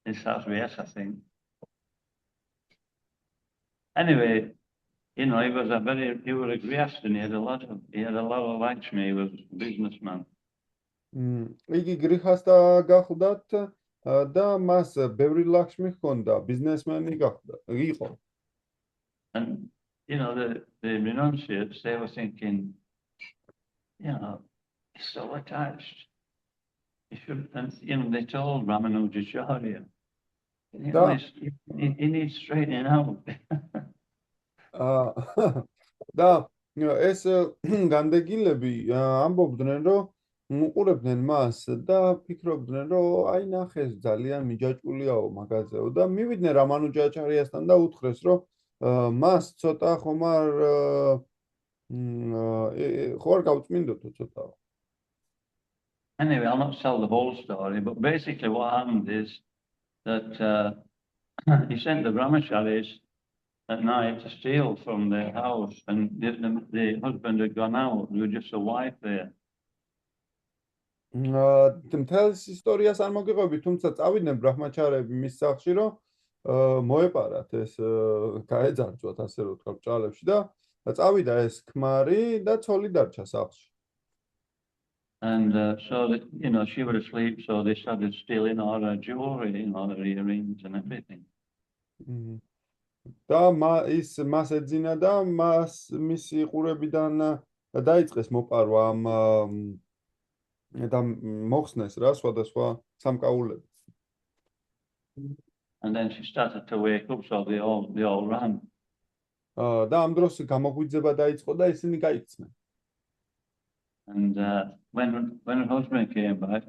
In Southwest, I think. Anyway, you know, he was a grihastha, and he had a lot of Lakshmi. He was a businessman. იგი გრიჰასთა გახლდათ და მას ბევრი ლაქსმი ჰქონდა, ბიზნესმენი იყო. And you know, the renunciates, they were thinking, you know, he's so attached. He should, and you know, they told Ramanujacharya, you know, he needs straightening out. და ეს განდეგილები ამბობდნენ, რომ უყურებდნენ მას და ფიქრობდნენ, რომ აი ნახეს ძალიან მიჯაჭვულიაო მაგაზეო და მივიდნენ რამანუჯაჩარიასთან და უთხრეს, რომ მას ცოტა ხომარ ხوار გავწმინდოთო ცოტა. Anyway, I'll not tell the whole story, but basically what happened is that he sent the brahmacharis at night to steal from their house, and the husband had gone out. There was just a wife there. მთელს ისტორიას არ მოგიყვები, თუმცა წავიდნენ ბრაჰმაჩარები მის სახლში, რომ მოეპარათ ეს გაეძარცვათ, ასე რომ ვთქვა, ბრჭყალებში და წავიდა ეს ქმარი და ცოლი დარჩა სახლში. And so that, she was asleep, so they started stealing all her jewelry, all her earrings and everything. და ის მას ეძინა და მისი ყურებიდან დაიწყეს მოპარვა ამ და მოხსნეს რა სხვადასხვა სამკაულები. And then she started to wake up, so they all ran. და ამ დროს გამოგვიძება დაიწყო და ისინი გაიქცნენ. And when her husband came back,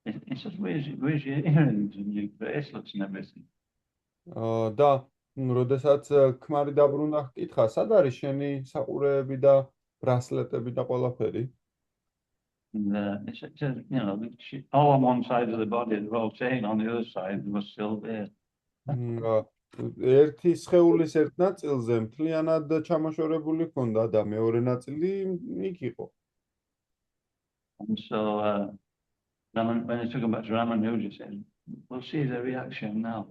he says, where's your earrings and your bracelets and everything? და როდესაც ქმარი დაბრუნდა, ჰკითხა, სად არის შენი საყურეები და ბრასლეტები და ყველაფერი? And he said, all on one side of the body, they were all chained, on the other side, they were still there. ერთი სხეულის ერთ ნაწილზე მთლიანად ჩამოშორებული ჰქონდა და მეორე ნაწილი იქ იყო. And so when they took him back to Ramanuja, he said, we'll see the reaction now.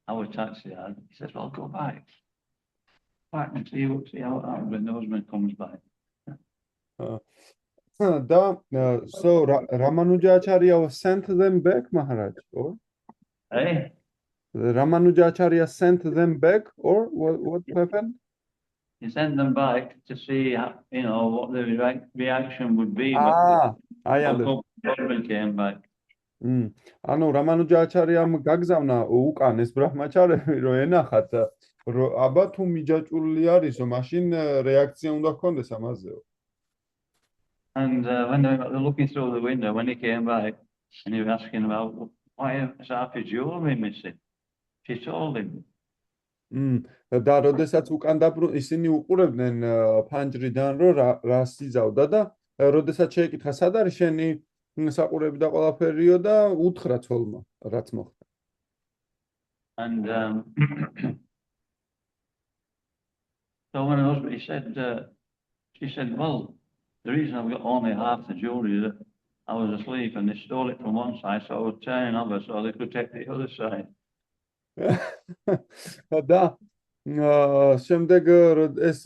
Our taxi had. He says, well, go back. Back and see how it happens when the husband comes back. So Ramanujacharya sent them back, Maharaj, or? Hey? Ramanujacharya sent them back, or what happened? He sent them back to see, what the reaction would be. I understand. The husband came back. ანუ რამანუჯაჩარიამ გაგზავნა უკან ეს ბრაჰმაჩარები, რომ ენახათ, რომ აბა თუ მიჯაჭვული არისო, მაშინ რეაქცია უნდა ჰქონდეს ამაზეო. And when they were looking through the window, when he came back, and he was asking about, why is half his jewelry missing? She told him. და როდესაც უკან ისინი უყურებდნენ ფანჯრიდან, რომ რას იზავდა და როდესაც შეეკითხა, სად არის შენი საყურები და ყველაფერიო და უთხრა ცოლმა, რაც მოხდა. And so when her husband, she said, well, the reason I've got only half the jewelry is that I was asleep and they stole it from one side, so I was turning over so they could take the other side. და შემდეგ ეს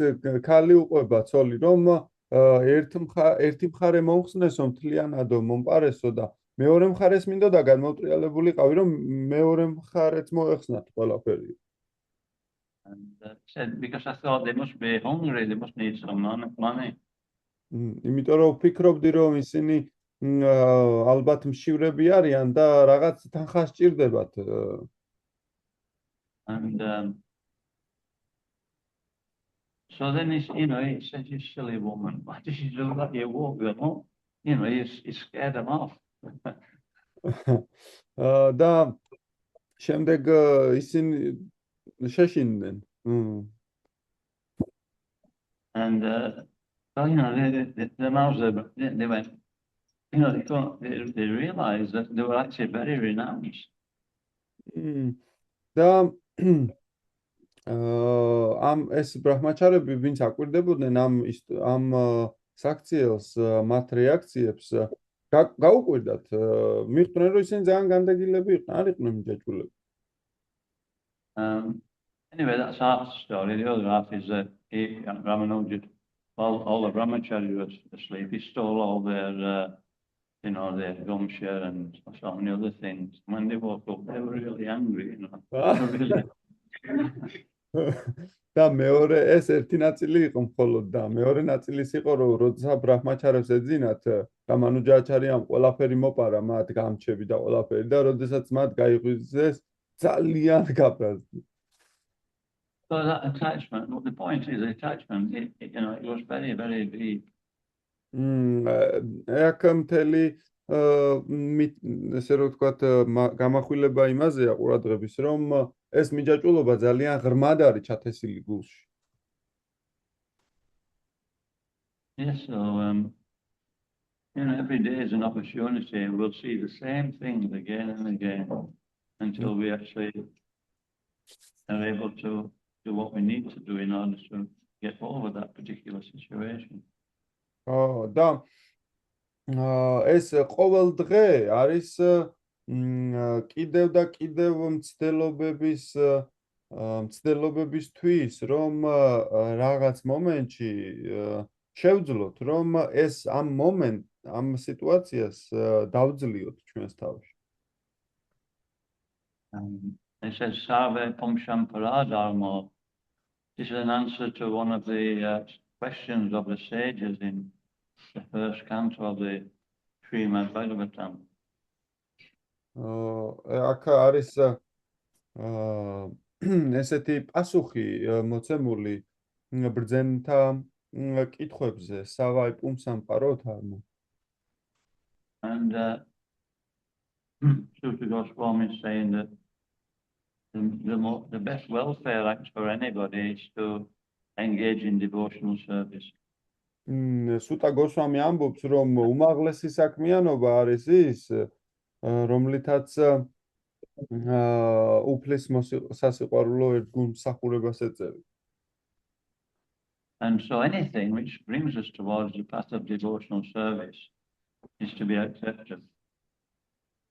ქალი უყვება ცოლი, რომ ერთი მხარე მოუხსნესო მთლიანადო მომპარესო და მეორე მხარეს მინდოდა განმოტრიალებულიყავი, რომ მეორე მხარეც მოეხსნათ ყველაფერი. And said, because I thought they must be hungry, they must need some money. იმიტომ რომ ვფიქრობდი, რომ ისინი ალბათ მშივრები არიან და რაღაც თანხა სჭირდებათ. And so then he said, you silly woman, why did you do that? You woke them up. You scared them off. და შემდეგ ისინი შეშინდნენ. And the mouse, they went, they realized that they were actually very renounced. და ამ ეს ბრაჰმაჩარები, ვინც აკვირდებოდნენ ამ საქციელს, მათ რეაქციებს, გაუკვირდათ, მიხვდნენ, რომ ისინი ძალიან განდეგილები იყვნენ, არ იყვნენ მიჯაჭვულები. Anyway, that's half the story. The other half is that Ramanuja, all the brahmacharis were asleep. He stole all their, their gumshare and so many other things. When they woke up, they were really angry, და მეორე ეს ერთი ნაწილი იყო მხოლოდ და მეორე ნაწილის იყო, რომ როდესაც ბრაჰმაჩარებს ეძინათ, რამანუჯაჩარიამ ყველაფერი მოპარა, მათ გამჩები და ყველაფერი და როდესაც მათ გაიღვიძეს, ძალიან გაბრაზდნენ. So that attachment, what the point is, attachment, it goes very, very deep. აქ მთელი ესე რომ ვთქვათ გამახვილება იმაზეა ყურადღების რომ ეს მიჯაჭვულობა ძალიან ღრმად არის ჩათესილი გულში. Yes, so every day is an opportunity, and we'll see the same things again and again until we actually are able to do what we need to do in order to get over that particular situation. და ეს ყოველ დღე არის კიდევ და კიდევ მცდელობებისთვის, რომ რაღაც მომენტში შევძლოთ, რომ ეს ამ სიტუაციას დავძლიოთ ჩვენს თავში. It says, Sarve Pumsham Paradharma. This is an answer to one of the questions of the sages in the first canto of the Srimad Bhagavatam. აქ არის ესეთი პასუხი მოცემული ბრძენთა კითხვებზე, სავაი პუმსამ პაროდჰარმა. And Suta Goswami is saying that the best welfare act for anybody is to engage in devotional service. სუტა გოსვამი ამბობს, რომ უმაღლესი საქმიანობა არის ის, რომლითაც უფლის სასიყვარულო ერთგულმსახურებას ეწევი. And so anything which brings us towards the path of devotional service is to be accepted.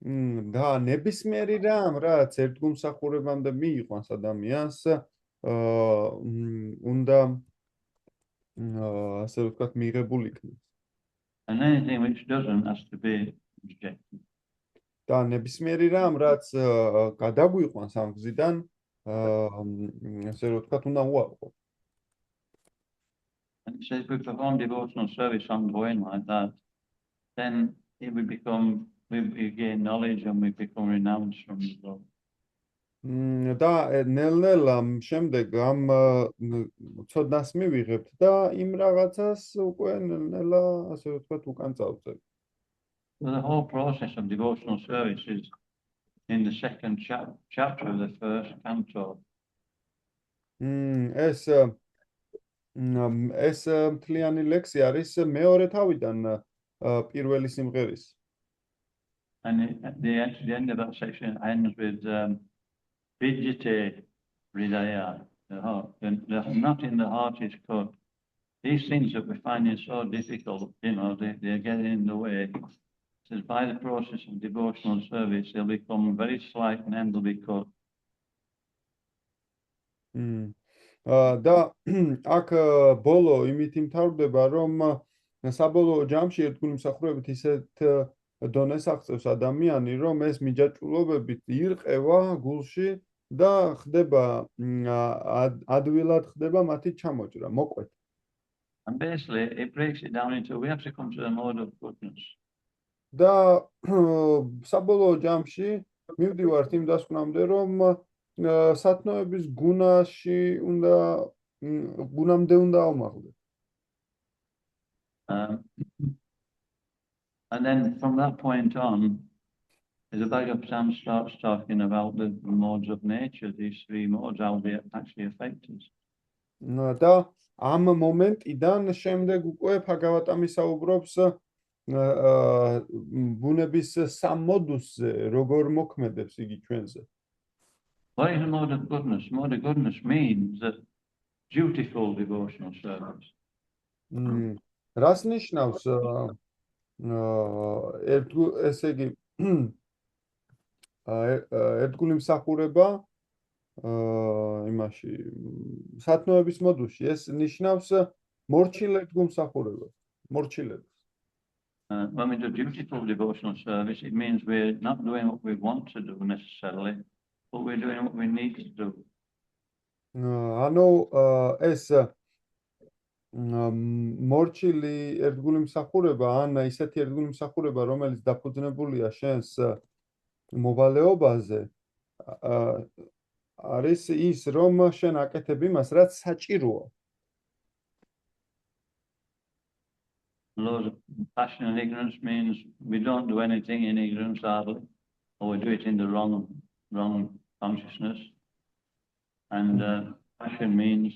და ნებისმიერი რამ, რაც ერთგულმსახურებამდე მიიყვანს ადამიანს, უნდა ასე ვთქვათ მიღებულ იქნას. And anything which doesn't has to be rejected. და ნებისმიერი რამ, რაც გადაგვიყვანს ამ გზიდან, ასე ვთქვათ, უნდა უარყო. And it says if we perform devotional service ongoing like that, then we gain knowledge and we become renounced from the world. და ნელ-ნელა შემდეგ ამ ცოდნას მივიღებთ და იმ რაღაცას უკვე ნელ-ნელა ასე ვთქვათ უკან წავწევთ. So the whole process of devotional service is in the second chapter of the first canto. ეს მთლიანი ლექსი არის მეორე თავიდან პირველი სიმღერის. And the end of that section ends with Vijjate Hridaya, the heart. The knot in the heart is cut. These things that we find is so difficult, they're getting in the way. It says by the process of devotional service, they'll become very slight and then they'll be cut. და აქ ბოლო იმით იმთავრდება, რომ საბოლოო ჯამში ერთგული მსახურებით ისეთ დონეს აღწევს ადამიანი, რომ ეს მიჯაჭვულობებით ირყევა გულში და ხდება ადვილად ხდება მათი ჩამოჭრა, მოკვეთ. And basically, it breaks it down into we have to come to the mode of goodness. და საბოლოო ჯამში მივდივართ იმ დასკვნამდე, რომ სათნოების გუნამდე უნდა ავმაღლდეთ. And then from that point on, the Bhagavatam starts talking about the modes of nature, these three modes, how they actually affect us. და ამ მომენტიდან შემდეგ უკვე ბhagavatami საუბრობს ბუნების სამ მოდუსზე, როგორ მოქმედებს იგი ჩვენზე. What is a mode of goodness? Mode of goodness means that dutiful devotional service. რას ნიშნავს ესე იგი ერთგული მსახურება იმაში სათნოების მოდულში ეს ნიშნავს მორჩილ ერთგულმსახურებას, მორჩილებას. When we do dutiful devotional service, it means we're not doing what we want to do necessarily, but we're doing what we need to do. ანუ ეს მორჩილი ერთგული მსახურება ან ისეთი ერთგული მსახურება, რომელიც დაფუძნებულია შენს მოვალეობაზე, არის ის, რომ შენ აკეთებ იმას, რაც საჭიროა. Lord, passion and ignorance means we don't do anything in ignorance hardly, or we do it in the wrong consciousness. And passion means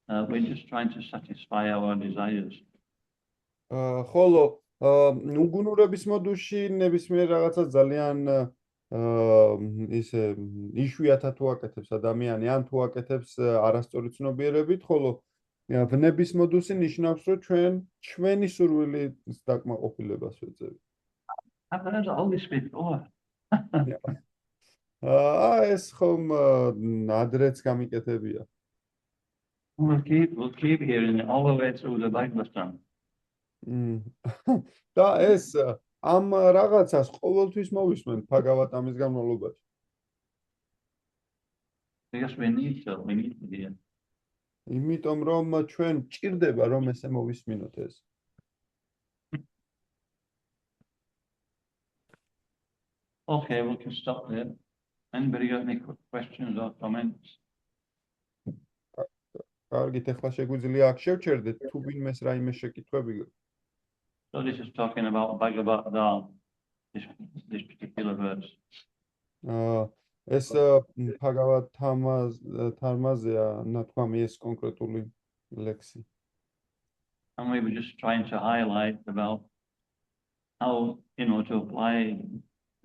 we're just trying to satisfy our desires. ხოლო უგუნურების მოდულში ნებისმიერ რაღაცა ძალიან ისე იშვიათად თუ აკეთებს ადამიანი, ან თუ აკეთებს არასწორი ცნობიერებით, ხოლო ვნების მოდულში ნიშნავს, რომ ჩვენი სურვილის დაკმაყოფილებას ვეძებთ. I've heard all this before. ეს ხომ ადრეც გამიკეთებია. We'll keep hearing it all the way through the Bhagavatam. და ეს ამ რაღაცას ყოველთვის მოვისმენთ ბჰაგავატამის განმავლობაში. Because we need to hear. იმიტომ რომ ჩვენ ჭირდება რომ ესე მოვისმინოთ ეს. Okay, we can stop there. Anybody got any questions or comments? კარგით, ახლა შეგვიძლია აქ შევჩერდეთ თუ ვინმეს რაიმე შეკითხვები. So this is talking about Bhagavatam, this particular verse. ეს ბჰაგავატამაზეა, ნათქვამი ეს კონკრეტული ლექსი. And we were just trying to highlight about how, to apply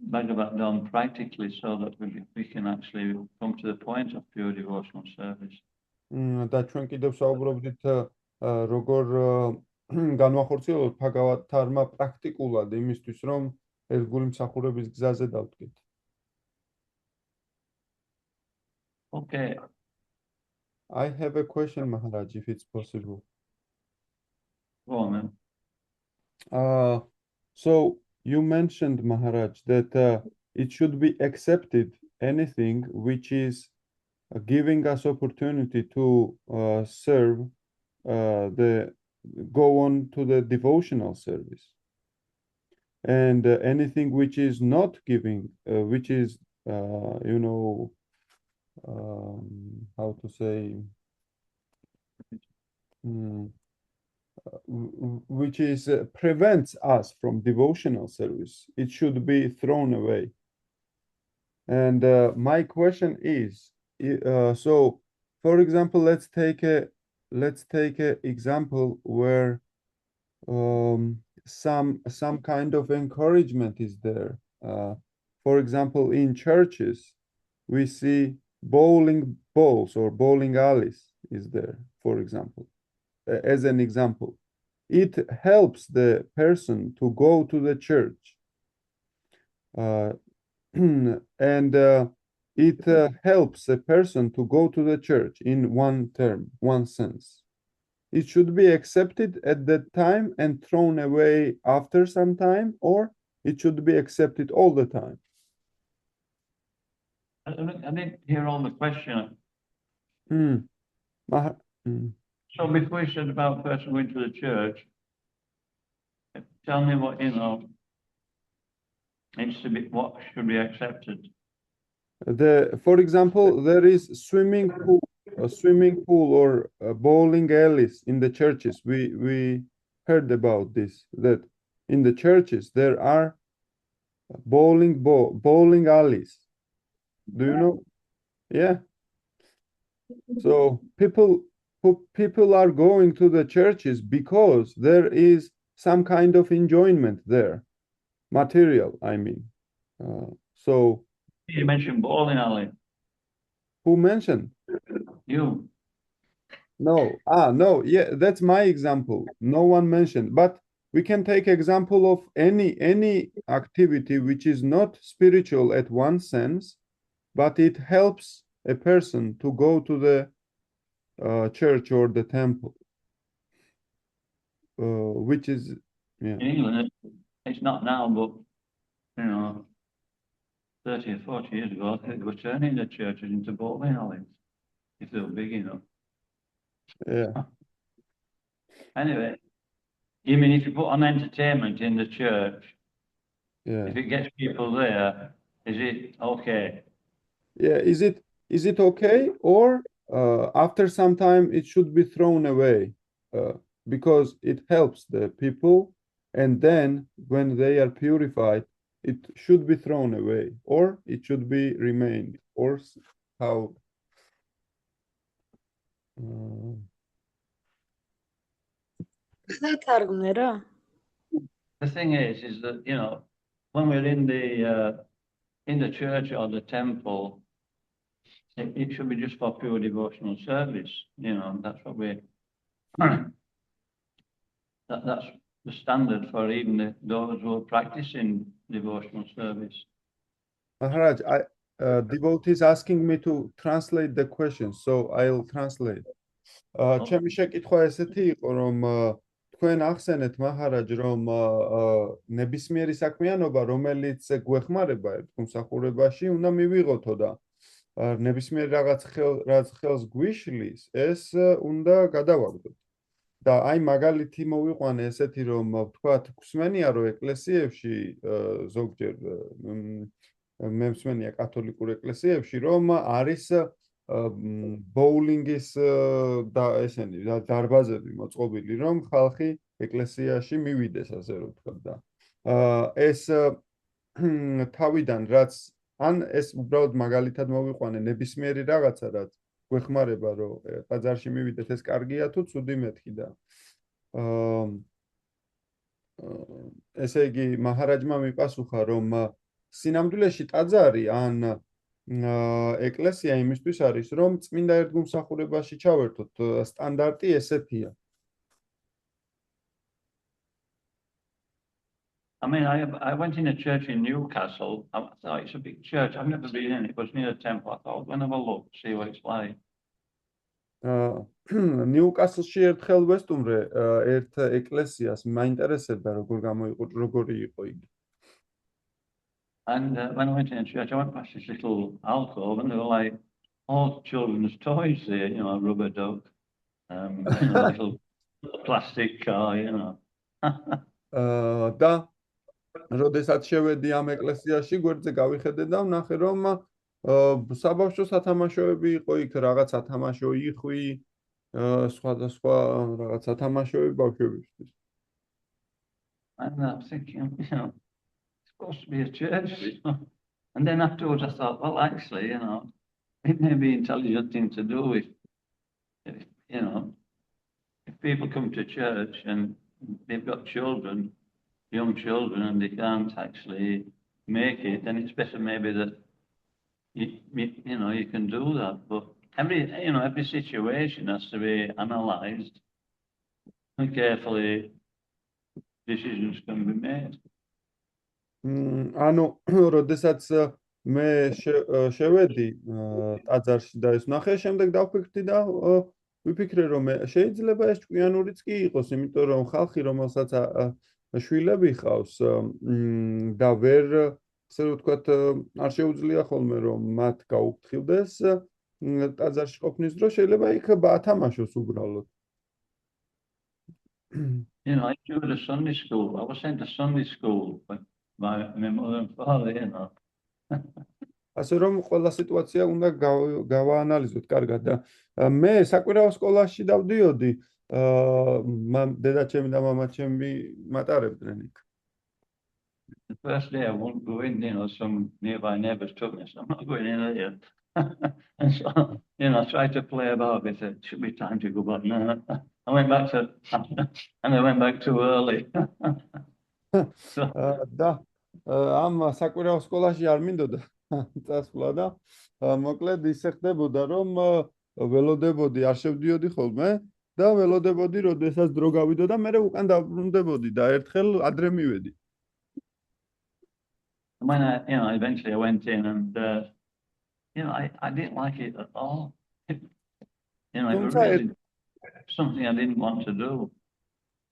Bhagavatam practically so that we can actually come to the point of pure devotional service. და ჩვენ კიდევ საუბრობდით როგორ განვახორციელოთ ბჰაგავატარმა პრაქტიკულად იმისთვის რომ ერთგული მსახურების გზაზე დავდგეთ. Okay. I have a question, Maharaj, if it's possible. Go on then. So you mentioned, Maharaj, that it should be accepted anything which is giving us opportunity to serve go on to the devotional service, and anything which is not giving, which is how to say, which is prevents us from devotional service, it should be thrown away. And my question is, so for example, let's take a example where some kind of encouragement is there. For example, in churches we see bowling balls or bowling alleys is there, for example. As an example, it helps the person to go to the church, and it helps a person to go to the church in one sense. It should be accepted at that time and thrown away after some time, or it should be accepted all the time. I didn't hear all the question. So before you said about a person going to the church, tell me what what should be accepted. For example, there is a swimming pool or bowling alleys in the churches. We heard about this, that in the churches there are bowling alleys. Do you know? Yeah. So people are going to the churches because there is some kind of enjoyment there, material, I mean. So you mentioned bowling alley. Who mentioned? You. No. No. Yeah, that's my example. No one mentioned. But we can take example of any activity which is not spiritual at one sense, but it helps a person to go to the church or the temple, which is in England. It's not now, but 30 or 40 years ago, they were turning the churches into bowling alleys if they were big enough. Yeah. Anyway, you mean if you put on entertainment in the church, yeah, if it gets people there, is it okay? Yeah, is it is it okay or after some time it should be thrown away because it helps the people and then when they are purified it should be thrown away or it should be remained or how სათარგმნე რა? The thing is that, you know, when we're in the church or the temple, it should be just for pure devotional service. You know, that's what that's the standard for even those who are practicing devotional service. Maharaj, devotee is asking me to translate the question, so I'll translate. ჩემი შეკითხვა ესეთი იყო, რომ თქვენ ახსენეთ მაჰარაჯ, რომ ნებისმიერი საქმიანობა, რომელიც გვეხმარება ერთგულსახურებაში, უნდა მივიღოთო და ნებისმიერ რაღაც ხელს გვიშლის, ეს უნდა გადავაგდოთ. და აი მაგალითი მოვიყვანე ესეთი, რომ ვთქვათ, გვსმენია, რომ ეკლესიებში ზოგჯერ მე მსმენია კათოლიკურ ეკლესიებში, რომ არის ბოულინგის და ესენი დარბაზები მოწყობილი, რომ ხალხი ეკლესიაში მივიდეს, ასე რომ ვთქვათ და ეს თავიდან რაც ან ეს უბრალოდ მაგალითად მოვიყვანე ნებისმიერი რაღაცა, რაც გვეხმარება, რომ ტაძარში მივიდეთ, ეს კარგია თუ ცუდი მეთქი და ესე იგი მაჰარაჯმა მიპასუხა, რომ სინამდვილეში ტაძარი ან ეკლესია იმისთვის არის, რომ წმინდა ერთგულსახურებაში ჩავერთოთ, სტანდარტი ესეთია. I mean, I went in a church in Newcastle. I thought it's a big church. I've never been in it. It was near a temple. I thought, I'm going to have a look, see what it's like. ნიუკასლში ერთხელ ვესტუმრე ერთ ეკლესიას, მაინტერესებდა როგორი იყო იგი. And when I went in a church, I went past this little alcove, and there were like all children's toys there, you know, a rubber duck, you know, a little plastic car, you know. და როდესაც შევედი ამ ეკლესიაში, გვერდზე გავიხედე და ვნახე, რომ საბავშვო სათამაშოები იყო იქ, რაღაც სათამაშო იხვი, სხვადასხვა რაღაც სათამაშოები ბავშვებისთვის. And I'm thinking, you know, it's supposed to be a church, you know. And then afterwards I thought, well, actually, you know, it may be an intelligent thing to do if you know, if people come to church and they've got children, young children, and they can't actually make it, then it's better maybe that you know, you can do that. But every situation has to be analysed and carefully decisions can be made. ანუ როდესაც მე შევედი ტაძარში და ეს ვნახე, შემდეგ დავფიქრდი და ვიფიქრე, რომ შეიძლება ეს ჭკვიანურიც კი იყოს, იმიტომ რომ ხალხი, რომელსაც შვილები ჰყავს და ვერ, ასე ვთქვათ, არ შეუძლია ხოლმე რომ მათ გაუფრთხილდეს ტაძარში ყოფნის დროს, შეიძლება იქ ათამაშოს უბრალოდ. You know, I went to Sunday school. I was sent to Sunday school by my mother and father, you know. ასე რომ ყველა სიტუაცია უნდა გავაანალიზოთ კარგად და მე საკვირაო სკოლაში დავდიოდი, დედაჩემი და მამაჩემი მატარებდნენ იქ. The first day I won't go in, you know, some nearby neighbours took me, so I'm not going in there. And so, you know, I tried to play about it. It should be time to go back. No, I went back too early. და ამ საკვირაო სკოლაში არ მინდოდა წასვლა და მოკლედ ისე ხდებოდა, რომ ველოდებოდი, არ შევდიოდი ხოლმე და ველოდებოდი, როდესაც დრო გავიდო და მე უკან დაბრუნდებოდი და ერთხელ ადრე მივედი. When I eventually I went in and I didn't like it at all. It was really something I didn't want to do.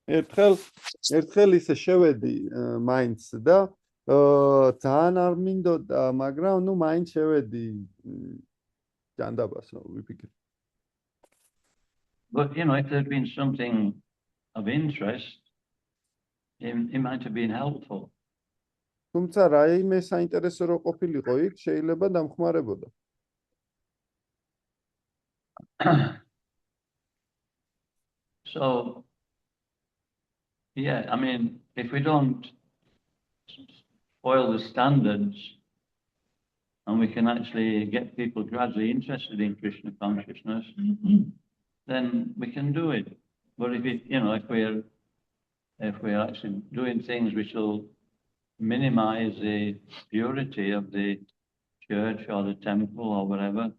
ერთხელ ისე შევედი მაინც და ძალიან არ მინდოდა, მაგრამ ნუ მაინც შევედი ჯანდაბასო ვიფიქრე. But if there'd been something of interest, it might have been helpful. თუმცა რაიმე საინტერესო რო ყოფილიყო იქ, შეიძლება დამხმარებოდა. So, yeah, I mean, if we don't spoil the standards and we can actually get people gradually interested in Krishna consciousness, then we can do it. But if we're actually doing things which will minimize the purity of the church or the temple or whatever,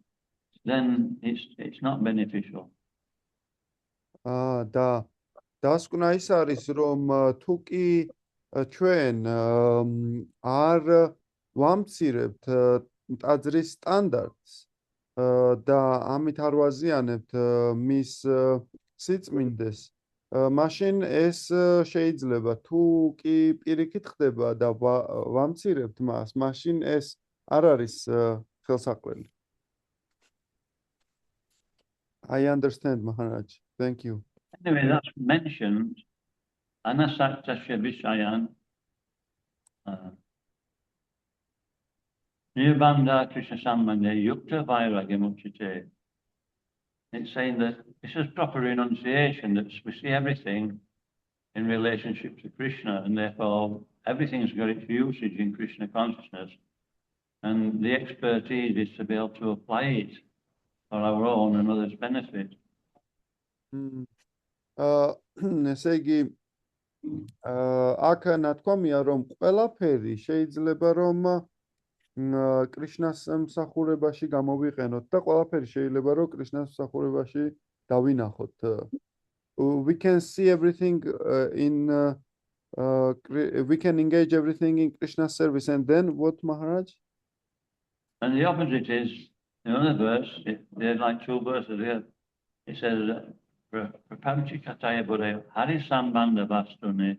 then it's not beneficial. და დასკვნა ის არის, რომ თუ კი ჩვენ არ ვამცირებთ ტაძრის სტანდარტს და ამით არ ვაზიანებთ მის სიწმინდეს, მაშინ ეს შეიძლება თუ კი პირიქით ხდება და ვამცირებთ მას, მაშინ ეს არ არის ხელსაყრელი. I understand, Maharaj. Thank you. Anyway, that's mentioned. Anasakta Vishayan. Nirbandha Krishna Sambandha Yukta Vairagyamuchite. It's saying that this is proper renunciation, that we see everything in relationship to Krishna, and therefore everything's got its usage in Krishna consciousness. And the expertise is to be able to apply it for our own and others' benefit. ესე იგი აქ ნათქვამია, რომ ყველაფერი შეიძლება რომ კრიშნას მსახურებაში გამოვიყენოთ და ყველაფერი შეიძლება რომ კრიშნას მსახურებაში დავინახოთ. We can see everything we can engage everything in Krishna's service, and then what, Maharaj? And the opposite is, in another verse, there's like two verses here. It says, Prapamchi Kataya Bodhe Hari Sambandha Vastune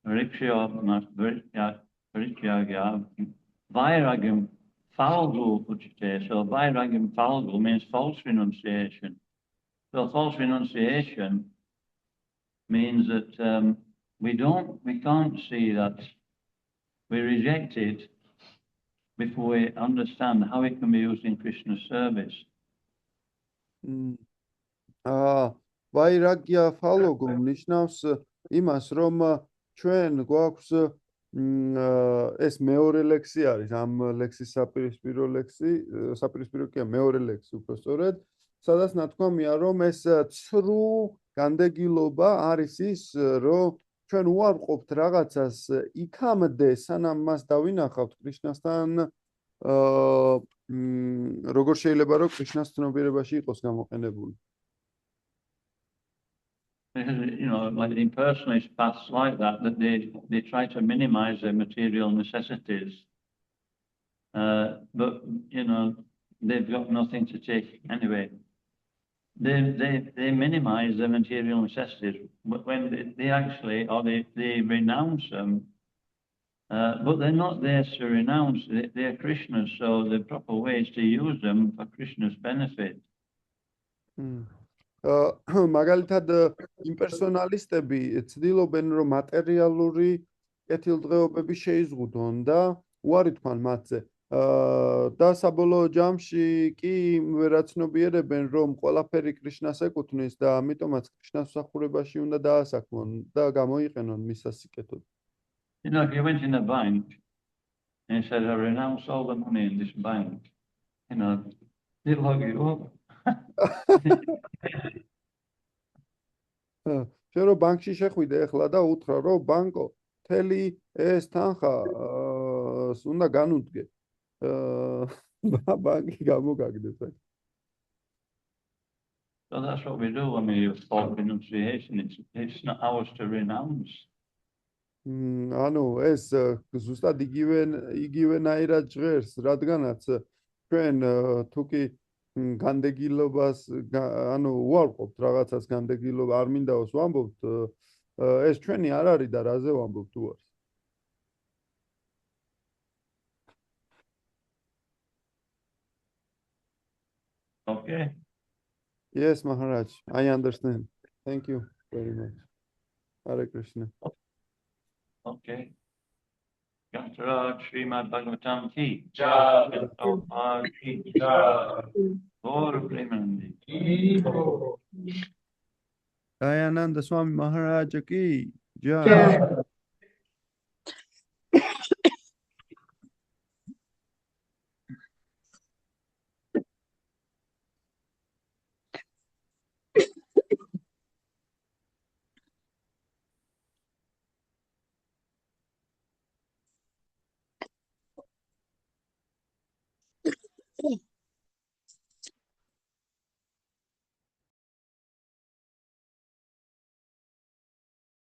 Rikshyagya Vairagam Falgu Uchite. So Vairagam Falgu means false renunciation. So false renunciation means that we can't see that, we reject it before we understand how it can be used in Krishna's service. Vairagya Falgu ნიშნავს იმას, რომ ჩვენ გვაქვს ეს მეორე ლექსი არის, ამ ლექსის საპირისპირო კი მეორე ლექსი უფრო სწორედ, სადაც ნათქვამია, რომ ეს ცრუ განდეგილობა არის ის, რომ ჩვენ უარყოფთ რაღაცას იქამდე, სანამ მას დავინახავთ კრიშნასთან, როგორ შეიძლება რომ კრიშნას ცნობიერებაში იყოს გამოყენებული. Like in personalist paths like that they try to minimize their material necessities, but they've got nothing to take anyway. They minimize their material necessities, but when they actually, or they renounce them, but they're not there to renounce. They're Krishna's, so the proper way is to use them for Krishna's benefit. მაგალითად იმპერსონალისტები ცდილობენ რომ მატერიალური კეთილდღეობები შეიზღუდონ და უარი თქვან მათზე და საბოლოო ჯამში კი ვერაცნობიერებენ რომ ყველაფერი კრიშნას ეკუთვნის და ამიტომაც კრიშნას მსახურებაში უნდა დაასაქმონ და გამოიყენონ მის სასიკეთოდ. If you went in a bank and said, I renounce all the money in this bank, they'll hug you up. შენ რო ბანკში შეხვიდე ახლა და უთხრა რომ ბანკო მთელი ეს თანხა უნდა განუდგე ბანკი გამოგაგდეს. So that's what we do when we fall renunciation. It's not ours to renounce. ანუ ეს ზუსტად იგივენაირად ჟღერს, რადგანაც ჩვენ თუ კი განდეგილობას ანუ უარყოფთ რაღაცას განდეგილობა არ მინდაოს ვამბობთ, ეს ჩვენი არ არის და რაზე ვამბობთ უარს. Okay. Yes, Maharaj, I understand. Thank you very much. Hare Krishna. Okay. Yatraj Srimad Bhagavatam ki. Jai. Prabhupada ki. Jai. Gaur Premanandi. Dayananda Swami Maharaja ki jai. Jai.